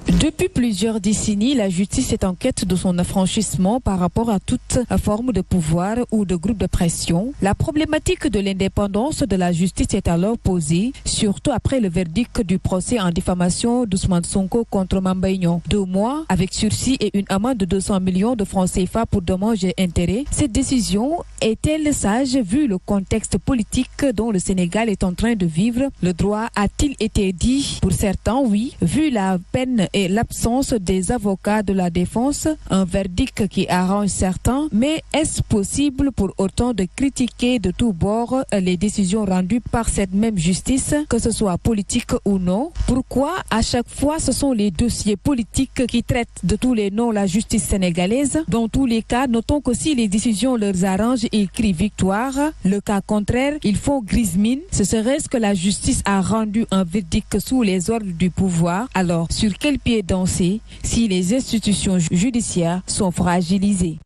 Depuis plusieurs décennies, la justice est en quête de son affranchissement par rapport à toute forme de pouvoir ou de groupe de pression. La problématique de l'indépendance de la justice est alors posée, surtout après le verdict du procès en diffamation d'Ousmane Sonko contre Mame Mbaye Niang. 2 mois avec sursis et une amende de 200 millions de francs CFA pour dommages et intérêts. Cette décision est-elle sage vu le contexte politique dont le Sénégal est en train de vivre? Le droit a-t-il été dit? Pour certains, oui. Vu la peine et l'absence des avocats de la défense, un verdict qui arrange certains, mais est-ce possible pour autant de critiquer de tous bords les décisions rendues par cette même justice, que ce soit politique ou non? Pourquoi à chaque fois ce sont les dossiers politiques qui traitent de tous les noms la justice sénégalaise? Dans tous les cas, notons que si les décisions leur arrangent, ils crient victoire. Le cas contraire, ils font grise mine. Ce serait-ce que la justice a rendu un verdict sous les ordres du pouvoir? Alors, sur quel pied danser si les institutions judiciaires sont fragilisées?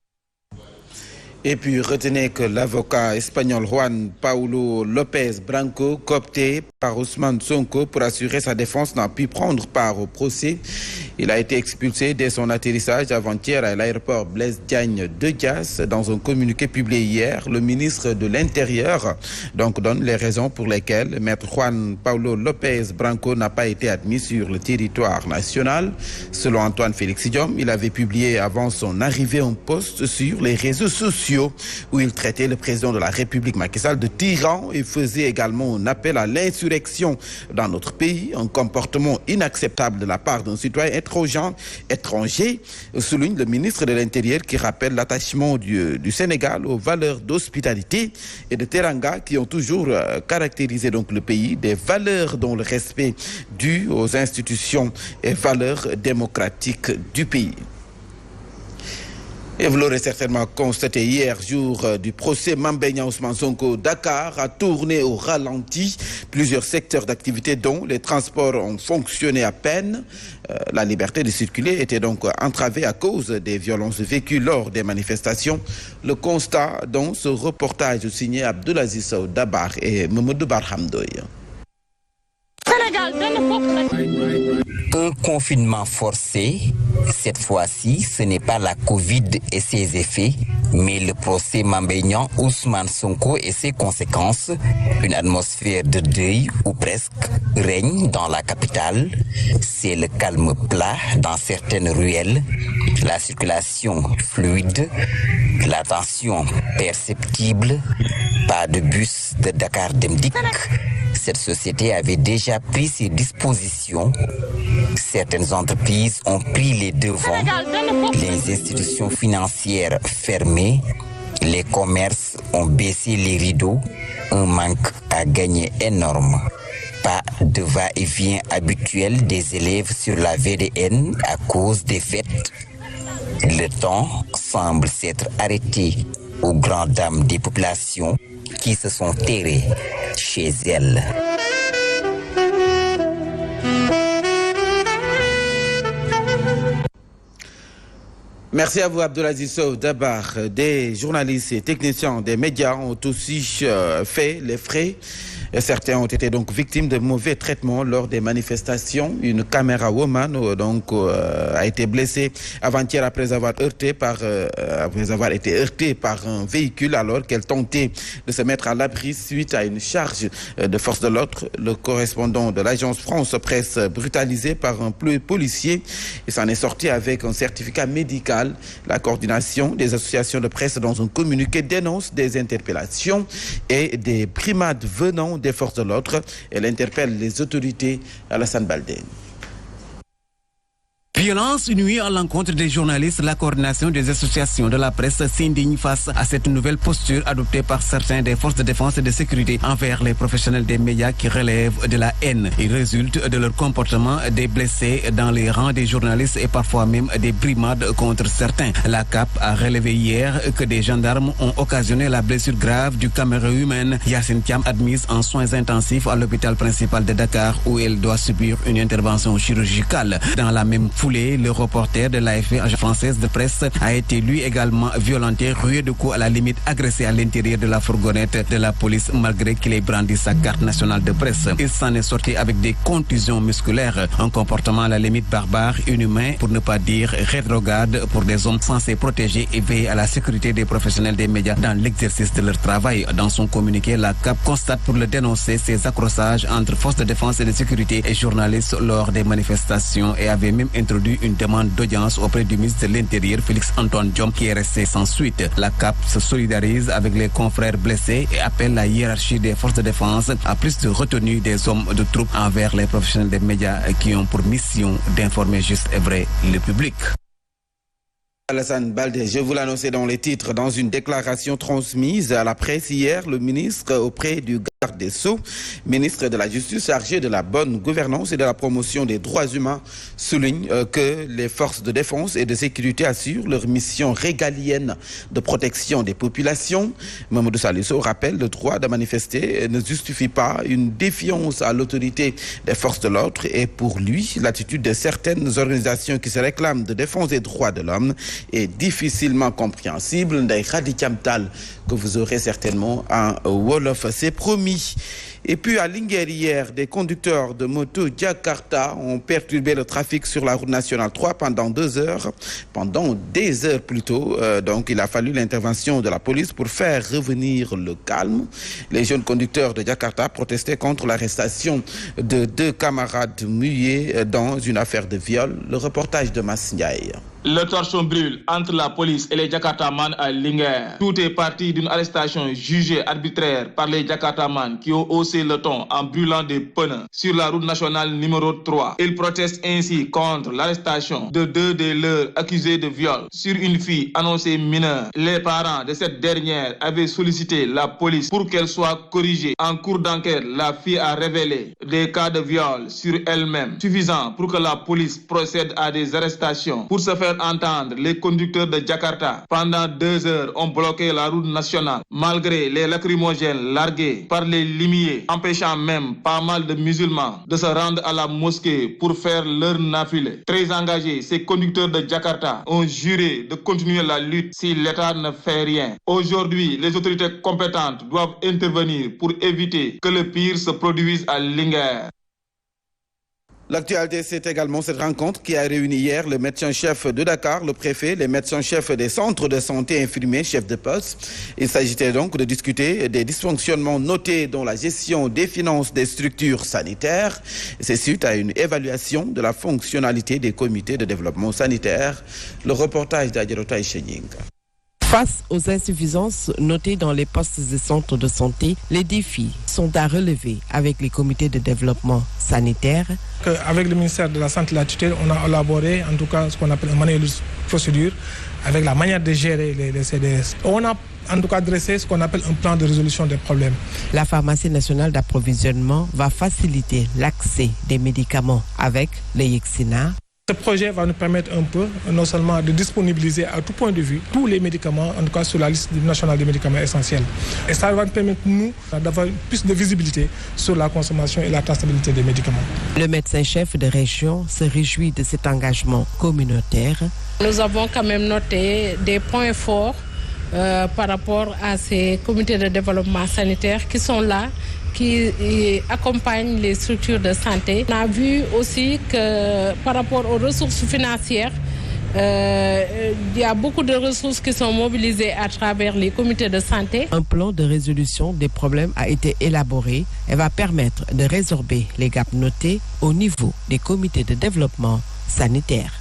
Et puis retenez que l'avocat espagnol Juan Paulo López Branco, coopté par Ousmane Sonko pour assurer sa défense, n'a pu prendre part au procès. Il a été expulsé dès son atterrissage avant-hier à l'aéroport Blaise Diagne de Diass. Dans un communiqué publié hier, le ministre de l'Intérieur donne les raisons pour lesquelles maître Juan Paulo López Branco n'a pas été admis sur le territoire national. Selon Antoine Félix Diome, il avait publié avant son arrivée un post sur les réseaux sociaux où il traitait le président de la République Macky Sall de tyran et faisait également un appel à l'insurrection dans notre pays, un comportement inacceptable de la part d'un citoyen étranger, souligne le ministre de l'Intérieur qui rappelle l'attachement du Sénégal aux valeurs d'hospitalité et de teranga qui ont toujours caractérisé donc le pays, des valeurs dont le respect dû aux institutions et valeurs démocratiques du pays. Et vous l'aurez certainement constaté hier, jour du procès Mame Mbaye Niang Ousmane Sonko, Dakar a tourné au ralenti. Plusieurs secteurs d'activité dont les transports ont fonctionné à peine. La liberté de circuler était donc entravée à cause des violences vécues lors des manifestations. Le constat dans ce reportage signé Abdoulaziz Sow Dabar et Mamadou Barham Ndoye. Un confinement forcé, cette fois-ci, ce n'est pas la Covid et ses effets, mais le procès Mame Mbaye Niang, Ousmane Sonko et ses conséquences. Une atmosphère de deuil, ou presque, règne dans la capitale. C'est le calme plat dans certaines ruelles, la circulation fluide, la tension perceptible, pas de bus de Dakar Dem Dikk. Cette société avait déjà pris ses dispositions. Certaines entreprises ont pris les devants. Les institutions financières fermées. Les commerces ont baissé les rideaux. Un manque à gagner énorme. Pas de va-et-vient habituel des élèves sur la VDN à cause des fêtes. Le temps semble s'être arrêté aux grandes dames des populations qui se sont terrées chez elles. Merci à vous Abdoulaziz Sow Dabar. Des journalistes et techniciens des médias ont aussi fait les frais. Certains ont été donc victimes de mauvais traitements lors des manifestations. Une caméra woman a été blessée avant-hier après avoir été heurtée par un véhicule alors qu'elle tentait de se mettre à l'abri suite à une charge de force de l'ordre. Le correspondant de l'agence France Presse brutalisé par un policier et s'en est sorti avec un certificat médical. La coordination des associations de presse dans un communiqué dénonce des interpellations et des brimades venant des forces de l'ordre. Elle interpelle les autorités. Alassane Baldé. Violence nuit à l'encontre des journalistes. La coordination des associations de la presse s'indigne face à cette nouvelle posture adoptée par certains des forces de défense et de sécurité envers les professionnels des médias qui relèvent de la haine. Il résulte de leur comportement des blessés dans les rangs des journalistes et parfois même des brimades contre certains. La CAP a relevé hier que des gendarmes ont occasionné la blessure grave du caméraman Yacine Thiam, admise en soins intensifs à l'hôpital principal de Dakar où elle doit subir une intervention chirurgicale. Dans la même foulée, foulée, le reporter de l'AFP, agence française de presse, a été lui également violenté, rué de coups, à la limite agressé à l'intérieur de la fourgonnette de la police malgré qu'il ait brandi sa carte nationale de presse. Il s'en est sorti avec des contusions musculaires, un comportement à la limite barbare, inhumain, pour ne pas dire rétrograde pour des hommes censés protéger et veiller à la sécurité des professionnels des médias dans l'exercice de leur travail. Dans son communiqué, la CAP constate pour le dénoncer ces accrochages entre forces de défense et de sécurité et journalistes lors des manifestations et avait même introduit une demande d'audience auprès du ministre de l'Intérieur, Félix-Antoine Diome, qui est resté sans suite. La CAP se solidarise avec les confrères blessés et appelle la hiérarchie des forces de défense à plus de retenue des hommes de troupe envers les professionnels des médias qui ont pour mission d'informer juste et vrai le public. Alassane Baldé, je vous l'annonçais dans les titres. Dans une déclaration transmise à la presse hier, le ministre auprès du garde des Sceaux, ministre de la Justice chargé de la bonne gouvernance et de la promotion des droits humains, souligne que les forces de défense et de sécurité assurent leur mission régalienne de protection des populations. Mamadou Salisso rappelle le droit de manifester ne justifie pas une défiance à l'autorité des forces de l'ordre et pour lui, l'attitude de certaines organisations qui se réclament de défense des droits de l'homme est difficilement compréhensible. Ndeye Khady Thiam Tall, que vous aurez certainement en Wolof, c'est promis. Et puis à Linguère hier, des conducteurs de moto Jakarta ont perturbé le trafic sur la route nationale 3 pendant des heures plutôt. Donc il a fallu l'intervention de la police pour faire revenir le calme. Les jeunes conducteurs de Jakarta protestaient contre l'arrestation de 2 camarades muets dans une affaire de viol. Le reportage de Mass Ndiaye. Le torchon brûle entre la police et les Jakartaman à Linguère. Tout est parti d'une arrestation jugée arbitraire par les Jakartaman qui ont haussé le ton en brûlant des pneus sur la route nationale numéro 3. Ils protestent ainsi contre l'arrestation de 2 des leurs accusés de viol sur une fille annoncée mineure. Les parents de cette dernière avaient sollicité la police pour qu'elle soit corrigée. En cours d'enquête, la fille a révélé des cas de viol sur elle-même, suffisant pour que la police procède à des arrestations. Pour se faire entendre, les conducteurs de Jakarta, pendant 2 heures, ont bloqué la route nationale, malgré les lacrymogènes largués par les limiers, empêchant même pas mal de musulmans de se rendre à la mosquée pour faire leur nafilé. Très engagés, ces conducteurs de Jakarta ont juré de continuer la lutte si l'État ne fait rien. Aujourd'hui, les autorités compétentes doivent intervenir pour éviter que le pire se produise à Linguère. L'actualité, c'est également cette rencontre qui a réuni hier le médecin-chef de Dakar, le préfet, les médecins-chefs des centres de santé infirmiers, chefs de poste. Il s'agitait donc de discuter des dysfonctionnements notés dans la gestion des finances des structures sanitaires. C'est suite à une évaluation de la fonctionnalité des comités de développement sanitaire. Le reportage d'Adjerota Chening. Face aux insuffisances notées dans les postes et centres de santé, les défis sont à relever avec les comités de développement sanitaire. Avec le ministère de la Santé et de la Tutelle, on a élaboré en tout cas ce qu'on appelle un manuel de procédure avec la manière de gérer les CDS. On a en tout cas dressé ce qu'on appelle un plan de résolution des problèmes. La pharmacie nationale d'approvisionnement va faciliter l'accès des médicaments avec le Yexina. Ce projet va nous permettre un peu, non seulement de disponibiliser à tout point de vue tous les médicaments, en tout cas sur la liste nationale des médicaments essentiels. Et ça va nous permettre, nous, d'avoir plus de visibilité sur la consommation et la traçabilité des médicaments. Le médecin-chef de région se réjouit de cet engagement communautaire. Nous avons quand même noté des points forts par rapport à ces comités de développement sanitaire qui sont là, qui accompagnent les structures de santé. On a vu aussi que par rapport aux ressources financières, il y a beaucoup de ressources qui sont mobilisées à travers les comités de santé. Un plan de résolution des problèmes a été élaboré et va permettre de résorber les gaps notés au niveau des comités de développement sanitaire.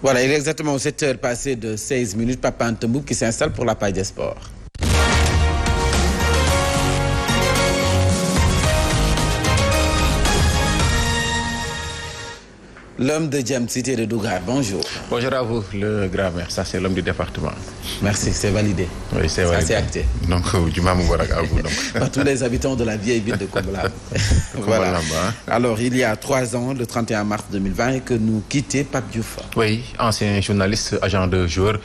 Voilà, il est exactement 7 heures passées de 16 minutes. Papa Antemou qui s'installe pour la page des sports. L'homme de Djem Cité de Dougar, bonjour. Bonjour à vous, le grand maire. Ça, c'est l'homme du département. Merci, c'est validé. Oui, c'est validé. Ça, c'est acté. Donc, du Mamoubarak à vous. Par tous les habitants de la vieille ville de Kombolamba. Voilà. Alors, il y a 3 ans, le 31 mars 2020, que nous quittait Pape Diouf. Oui, ancien journaliste, agent de joueur,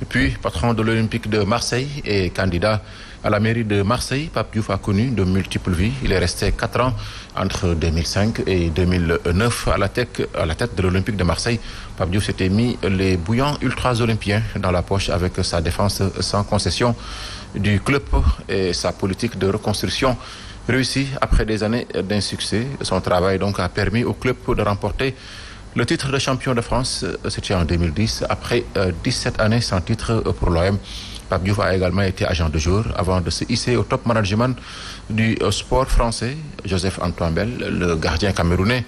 puis patron de l'Olympique de Marseille et candidat À la mairie de Marseille, Pape Diouf a connu de multiples vies. Il est resté 4 ans entre 2005 et 2009 à la tête de l'Olympique de Marseille. Pape Diouf s'était mis les bouillants ultras olympiens dans la poche avec sa défense sans concession du club et sa politique de reconstruction réussie après des années d'insuccès. Son travail donc a permis au club de remporter le titre de champion de France. C'était en 2010 après 17 années sans titre pour l'OM. Pape Diouf a également été agent de jour avant de se hisser au top management du sport français. Joseph Antoine Bell, le gardien camerounais,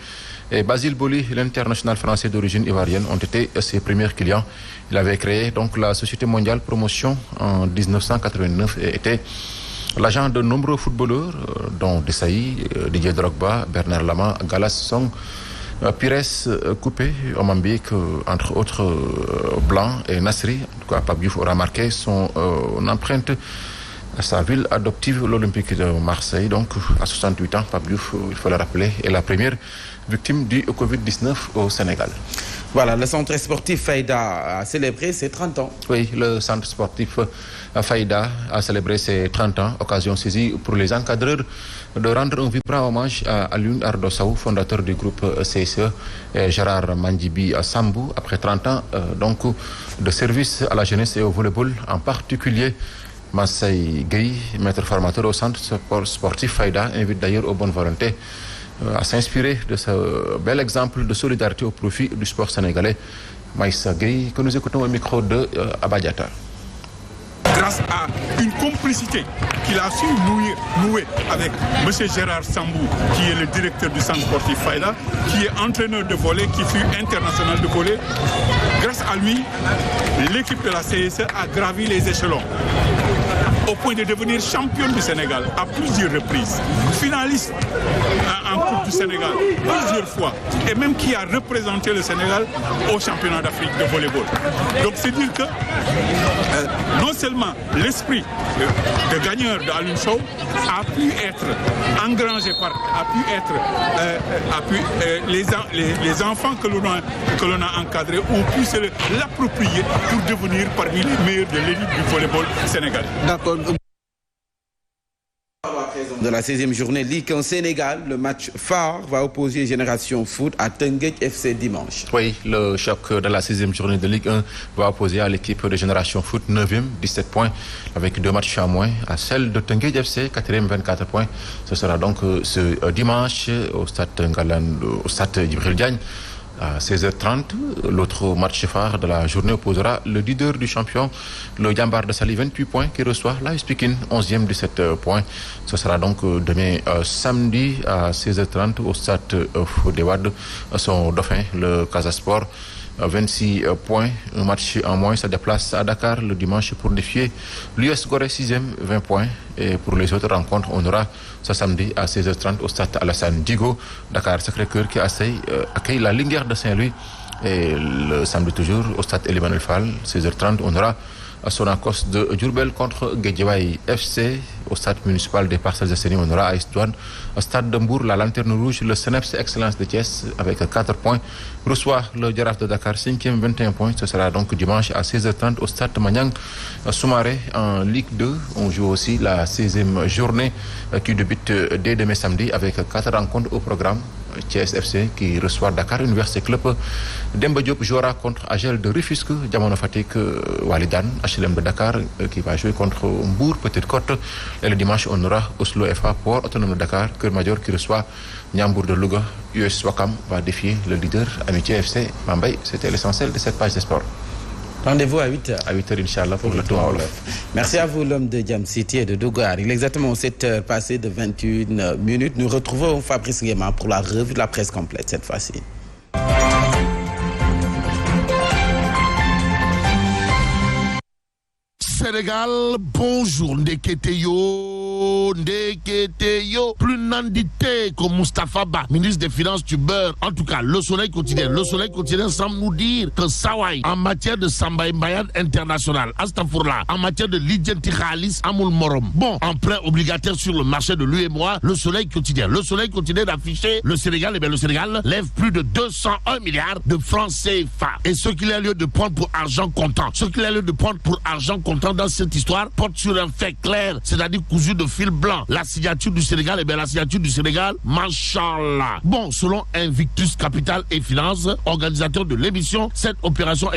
et Basile Boli, l'international français d'origine ivoirienne, ont été ses premiers clients. Il avait créé donc la Société mondiale promotion en 1989 et était l'agent de nombreux footballeurs, dont Desailly, Didier Drogba, Bernard Lama, Galas Song, Pires Coupé, Omambik, entre autres Blanc et Nasri. En tout cas, Pape Diouf aura marqué son empreinte à sa ville adoptive, l'Olympique de Marseille. Donc, à 68 ans, Pape Diouf, il faut le rappeler, est la première victime du Covid-19 au Sénégal. Voilà, le centre sportif Faïda a célébré ses 30 ans. Oui, le centre sportif Faïda a célébré ses 30 ans, occasion saisie pour les encadreurs de rendre un vibrant hommage à Alioune Ardo Sow, fondateur du groupe CSE, et Gérard Mandibi Sambou, après 30 ans donc de service à la jeunesse et au volleyball, en particulier. Massaï Gueye, maître formateur au centre sportif Faïda, invite d'ailleurs aux bonnes volontés à s'inspirer de ce bel exemple de solidarité au profit du sport sénégalais. Maïssa Gueye, que nous écoutons au micro de Abadiata. Grâce à une complicité qu'il a su nouer avec M. Gérard Sambou, qui est le directeur du centre sportif Faïda, qui est entraîneur de volley, qui fut international de volley. Grâce à lui, l'équipe de la CSE a gravi les échelons au point de devenir championne du Sénégal à plusieurs reprises, finaliste en Coupe du Sénégal plusieurs fois, et même qui a représenté le Sénégal au championnat d'Afrique de volleyball. Donc c'est dire que non seulement l'esprit de gagneur d'Alioune Sow a pu être engrangé les enfants que l'on a encadrés ont pu se l'approprier pour devenir parmi les meilleurs de l'élite du volleyball sénégalais. D'accord. De la 16e journée Ligue 1 Sénégal, le match phare va opposer Génération Foot à Teungueth FC dimanche. Oui, le choc de la 16e journée de Ligue 1 va opposer à l'équipe de Génération Foot 9e, 17 points, avec 2 matchs à moins, à celle de Teungueth FC 4e, 24 points. Ce sera donc ce dimanche au stade Djibril Diagne. À 16h30, l'autre match phare de la journée opposera le leader du champion, le Diambar de Saly, 28 points, qui reçoit l'AS Pikine, 11e, 17 points. Ce sera donc demain samedi à 16h30 au stade Fodé-Wade, son dauphin, le Casa Sport. 26 points, un match en moins, se déplace à Dakar le dimanche pour défier l'US Gorée 6e, 20 points. Et pour les autres rencontres, on aura ce samedi à 16h30 au stade Alassane Djigo, Dakar Sacré-Cœur qui accueille la Linguère de Saint-Louis. Et le samedi toujours au stade Elimanel Fall, 16h30, on aura Sonacos de Diourbel contre Guédiawaye FC. Au stade municipal des Parcelles Assainies, on aura AS Douanes. Au stade de Mbour, la Lanterne Rouge, le CNEPS Excellence de Thiès avec 4 points reçoit le Jaraaf de Dakar, 5e, 21 points. Ce sera donc dimanche à 16h30 au stade Maniang Soumaré en Ligue 2. On joue aussi la 16e journée qui débute dès demain samedi avec 4 rencontres au programme. Thiès FC qui reçoit Dakar Université Club. Demba Diop jouera contre Agel de Rufisque, Diamono Fatick, Walidan, HLM de Dakar qui va jouer contre Mbour, Petite Côte. Et le dimanche, on aura Oslo FA, Port Autonome de Dakar, Keur Madior qui reçoit Niambour de Louga. US Wakam va défier le leader Amitié FC. Mambay, c'était l'essentiel de cette page de sport. Rendez-vous à 8h. À 8h, Inch'Allah, pour le tour à Wolof. Merci à vous, l'homme de Jam City et de Dougar. Il est exactement 7h passées de 21 minutes. Nous retrouvons Fabrice Nguema pour la revue de la presse complète cette fois-ci. Sénégal, bonjour, Ndeketeyo. Ndeketeyo, plus nandité que Moustapha Ba, ministre des Finances du beurre. En tout cas, le Soleil quotidien semble nous dire que Sawai, en matière de Samba Mbayad international, Astafourla, en matière de l'identité Khalis Amoul Morom. Bon, emprunt obligataire sur le marché de l'UEMOA, le Soleil quotidien d'afficher le Sénégal, le Sénégal lève plus de 201 milliards de francs CFA. Et ce qu'il a lieu de prendre pour argent comptant, dans cette histoire porte sur un fait clair, c'est-à-dire cousu de fil blanc. La signature du Sénégal, Machallah. Bon, selon Invictus Capital et Finance, organisateur de l'émission, cette opération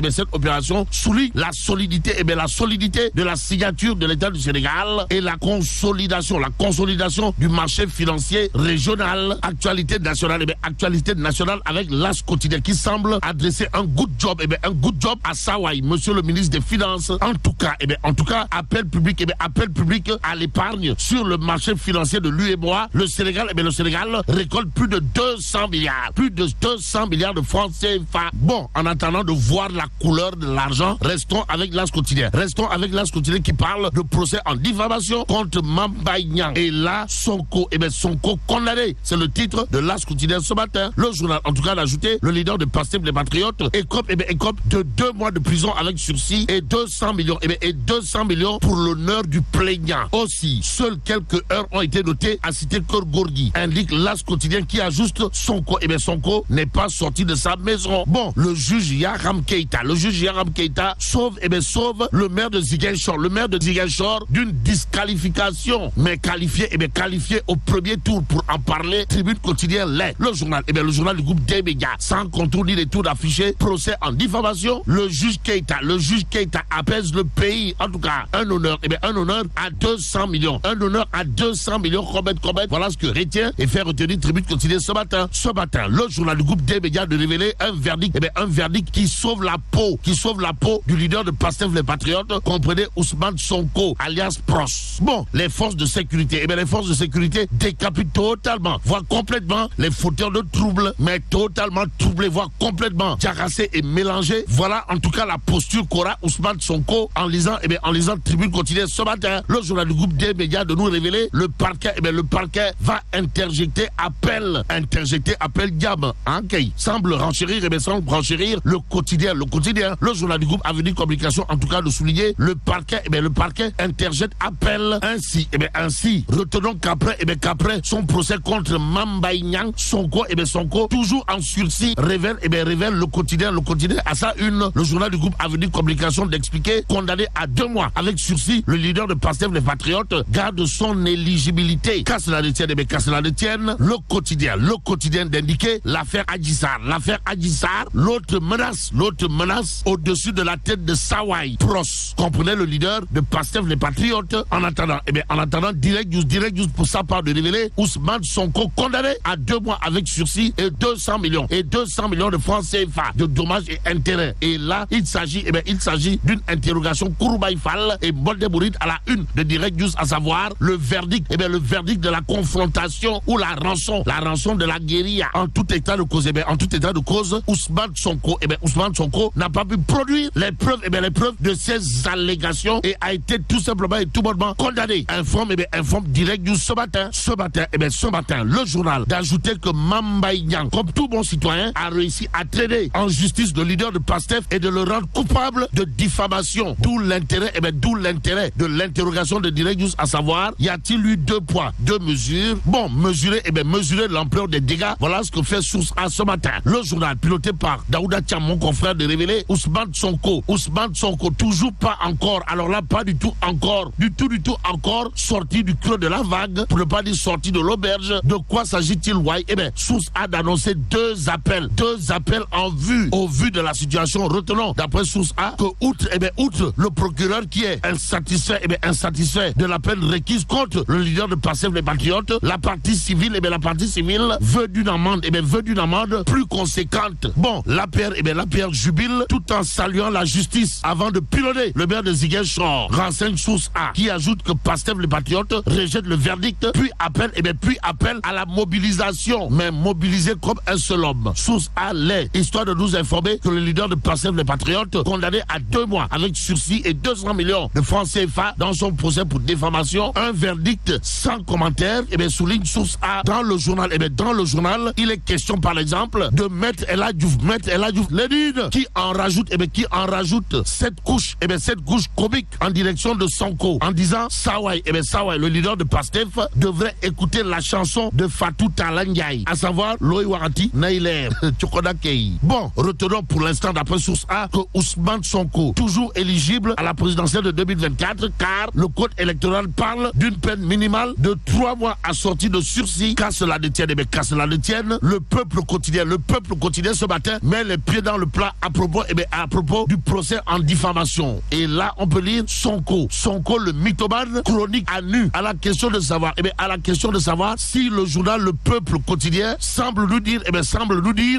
souligne la solidité de la signature de l'État du Sénégal et la consolidation du marché financier régional. Actualité nationale avec l'As quotidien qui semble adresser un good job à Sawai, monsieur le ministre des Finances. En tout cas, appel public à l'épargne sur le marché financier de l'UEMOA. Le Sénégal récolte plus de 200 milliards de francs CFA. Bon, en attendant de voir la couleur de l'argent, restons avec l'As quotidien qui parle de procès en diffamation contre Mamba Niang. Et là, Sonko condamné. C'est le titre de l'As quotidien ce matin. Le journal, en tout cas, a ajouté le leader de Pastef les Patriotes écope de 2 mois de prison avec sursis et 200 millions pour l'honneur du plaignant. Aussi, seules quelques heures ont été notées à citer Korgorgi, indique l'As quotidien qui ajuste Sonko. Sonko n'est pas sorti de sa maison. Bon, le juge Yaram Keita sauve le maire de Ziguinchor d'une disqualification, mais qualifié au premier tour. Pour en parler, Tribune quotidien l'est. Le journal du groupe des médias, sans contour ni détour d'afficher procès en diffamation. Le juge Keita apaise le pays. En tout cas, un honneur à 200 millions. Voilà ce que retient et fait retenir Tribune quotidien ce matin. Le journal du groupe des médias de révéler un verdict qui sauve la peau du leader de Pastef les Patriotes, comprenez Ousmane Sonko alias Pros. Bon, les forces de sécurité décapitent totalement, voire complètement les fauteurs de troubles, mais totalement troublés, voire complètement terrassés et mélangés. Voilà en tout cas la posture qu'aura Ousmane Sonko en lisant Tribune quotidienne ce matin. Le journal du groupe des médias de nous révéler le parquet va interjecter appel gamme. Semble renchérir le quotidien. Le journal du groupe Avenir Communication en tout cas de souligner le parquet interjette appel ainsi. Retenons qu'après son procès contre Mamba Niang, Sonko toujours en sursis révèle le quotidien à sa une. Le journal du groupe Avenir Communication d'expliquer condamné à 2 mois avec sursis le leader de Pastef les Patriotes garde son éligibilité. Qu'à cela ne tienne, le quotidien d'indiquer l'affaire Adji Sarr, l'autre menace au-dessus de la tête de Sawai Pros, comprenez le leader de Pastef les Patriotes. En attendant, Direct News pour sa part de révéler Ousmane Sonko condamné à 2 mois avec sursis et 200 millions de francs CFA de dommages et intérêts. Et là, il s'agit d'une interrogation Kouroubaïfal et Boldebouride à la une de Direct News, à savoir le verdict de la confrontation ou la rançon de la guérilla. En tout état de cause, Ousmane Sonko n'a pas pu produire les preuves de ces allégations et a été tout simplement et tout bonnement condamné. Informe Direct News ce matin, le journal d'ajouter que Mamba Niang, comme tout bon citoyen, a réussi à traîner en justice le leader de Pastef et de le rendre coupable de diffamation. D'où l'intérêt de l'interrogation de Direct News, à savoir, y a-t-il eu 2 poids, 2 mesures? Bon, mesurer l'ampleur des dégâts. Voilà ce que fait Source A ce matin. Le journal piloté par Daouda Thiam, mon confrère, de révéler Ousmane Sonko, toujours pas encore, alors là, pas du tout encore sorti du creux de la vague, pour ne pas dire sorti de l'auberge. De quoi s'agit-il, Wai? Source A d'annoncer 2 appels en vue, au vu de la situation. Retenons, d'après Source A, que outre le procureur qui est insatisfait de la peine requise contre le leader de Pastef les Patriotes, la partie civile veut d'une amende plus conséquente. Bon, l'APR jubile tout en saluant la justice avant de pilonner le maire de Ziguinchor. Renseigne Source A, qui ajoute que Pastef les Patriotes rejette le verdict, puis appelle à la mobilisation, mais mobilisé comme un seul homme. Source A l'est, histoire de nous informer que le leader de Pastef les Patriotes, condamné à 2 mois avec sursis et 200 millions de francs CFA dans son procès pour diffamation, d'instruction, un verdict sans commentaire, souligne source A dans le journal. Dans le journal, il est question par exemple de Maître El Hadji Diouf, Lénine, qui en rajoute cette couche comique en direction de Sonko, en disant Sawai, le leader de Pastef, devrait écouter la chanson de Fatou Talangay, à savoir Loï Warati Nailer Tchokodakei. Bon, retenons pour l'instant d'après source A que Ousmane Sonko, toujours éligible à la présidentielle de 2024, car le code électoral parle d'une peine minimale de 3 mois assortie de sursis. Qu'à cela ne tienne, le peuple quotidien ce matin met les pieds dans le plat à propos du procès en diffamation. Et là, on peut lire Sonko, le mythomane chronique à nu, à la question de savoir si le journal Le Peuple quotidien semble nous dire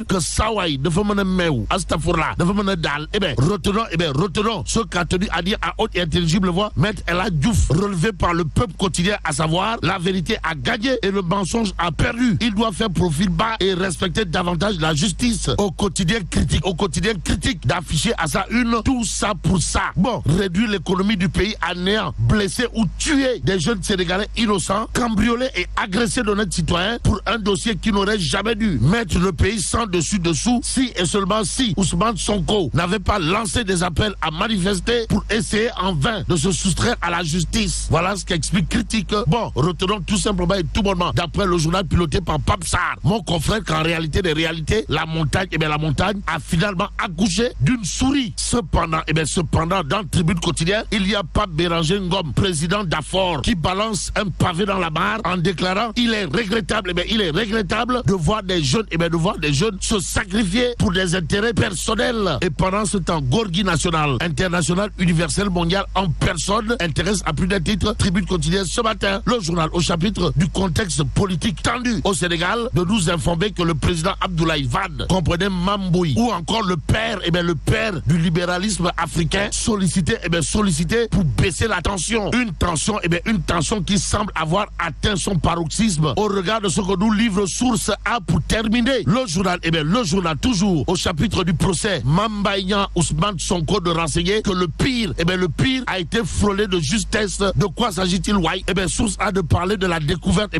que Sawai de Meou, Astafourla, de Dal. Retenons ce qu'a tenu à dire à haute et intelligible voix Maître El Hadji Diouf, relevé par Le Peuple quotidien, à savoir la vérité a gagné et le mensonge a perdu. Il doit faire profil bas et respecter davantage la justice. Au quotidien critique d'afficher à sa une tout ça pour ça. Bon, réduire l'économie du pays à néant, blesser ou tuer des jeunes Sénégalais innocents, cambrioler et agresser d'honnêtes citoyens pour un dossier qui n'aurait jamais dû mettre le pays sans dessus-dessous, si et seulement si Ousmane Sonko n'avait pas lancé des appels à manifester pour essayer en vain de se soustraire à la justice. Voilà ce qu'explique Critique. Bon, retenons tout simplement et tout bonnement, d'après le journal piloté par Papsar, mon confrère, qu'en réalité des réalités, la montagne a finalement accouché d'une souris. Cependant, dans le Tribune quotidien, il y a Pape Béranger Ngom, président d'Afor, qui balance un pavé dans la mare en déclarant il est regrettable de voir des jeunes se sacrifier pour des intérêts personnels. Et pendant ce temps, Gorgui national, international, universel, mondial en personne intéresse à plus d'un titre Tribune quotidienne ce matin. Le journal au chapitre du contexte politique tendu au Sénégal de nous informer que le président Abdoulaye Wade, comprenait Mamboui, ou encore le père du libéralisme africain, sollicité pour baisser la tension. Une tension qui semble avoir atteint son paroxysme au regard de ce que nous livre source A pour terminer. Le journal toujours au chapitre du procès Mambaïna Ousmane Sonko, de renseigner que le pire a été frôlé de justesse. De quoi s'agit-il? Source A de parler de la découverte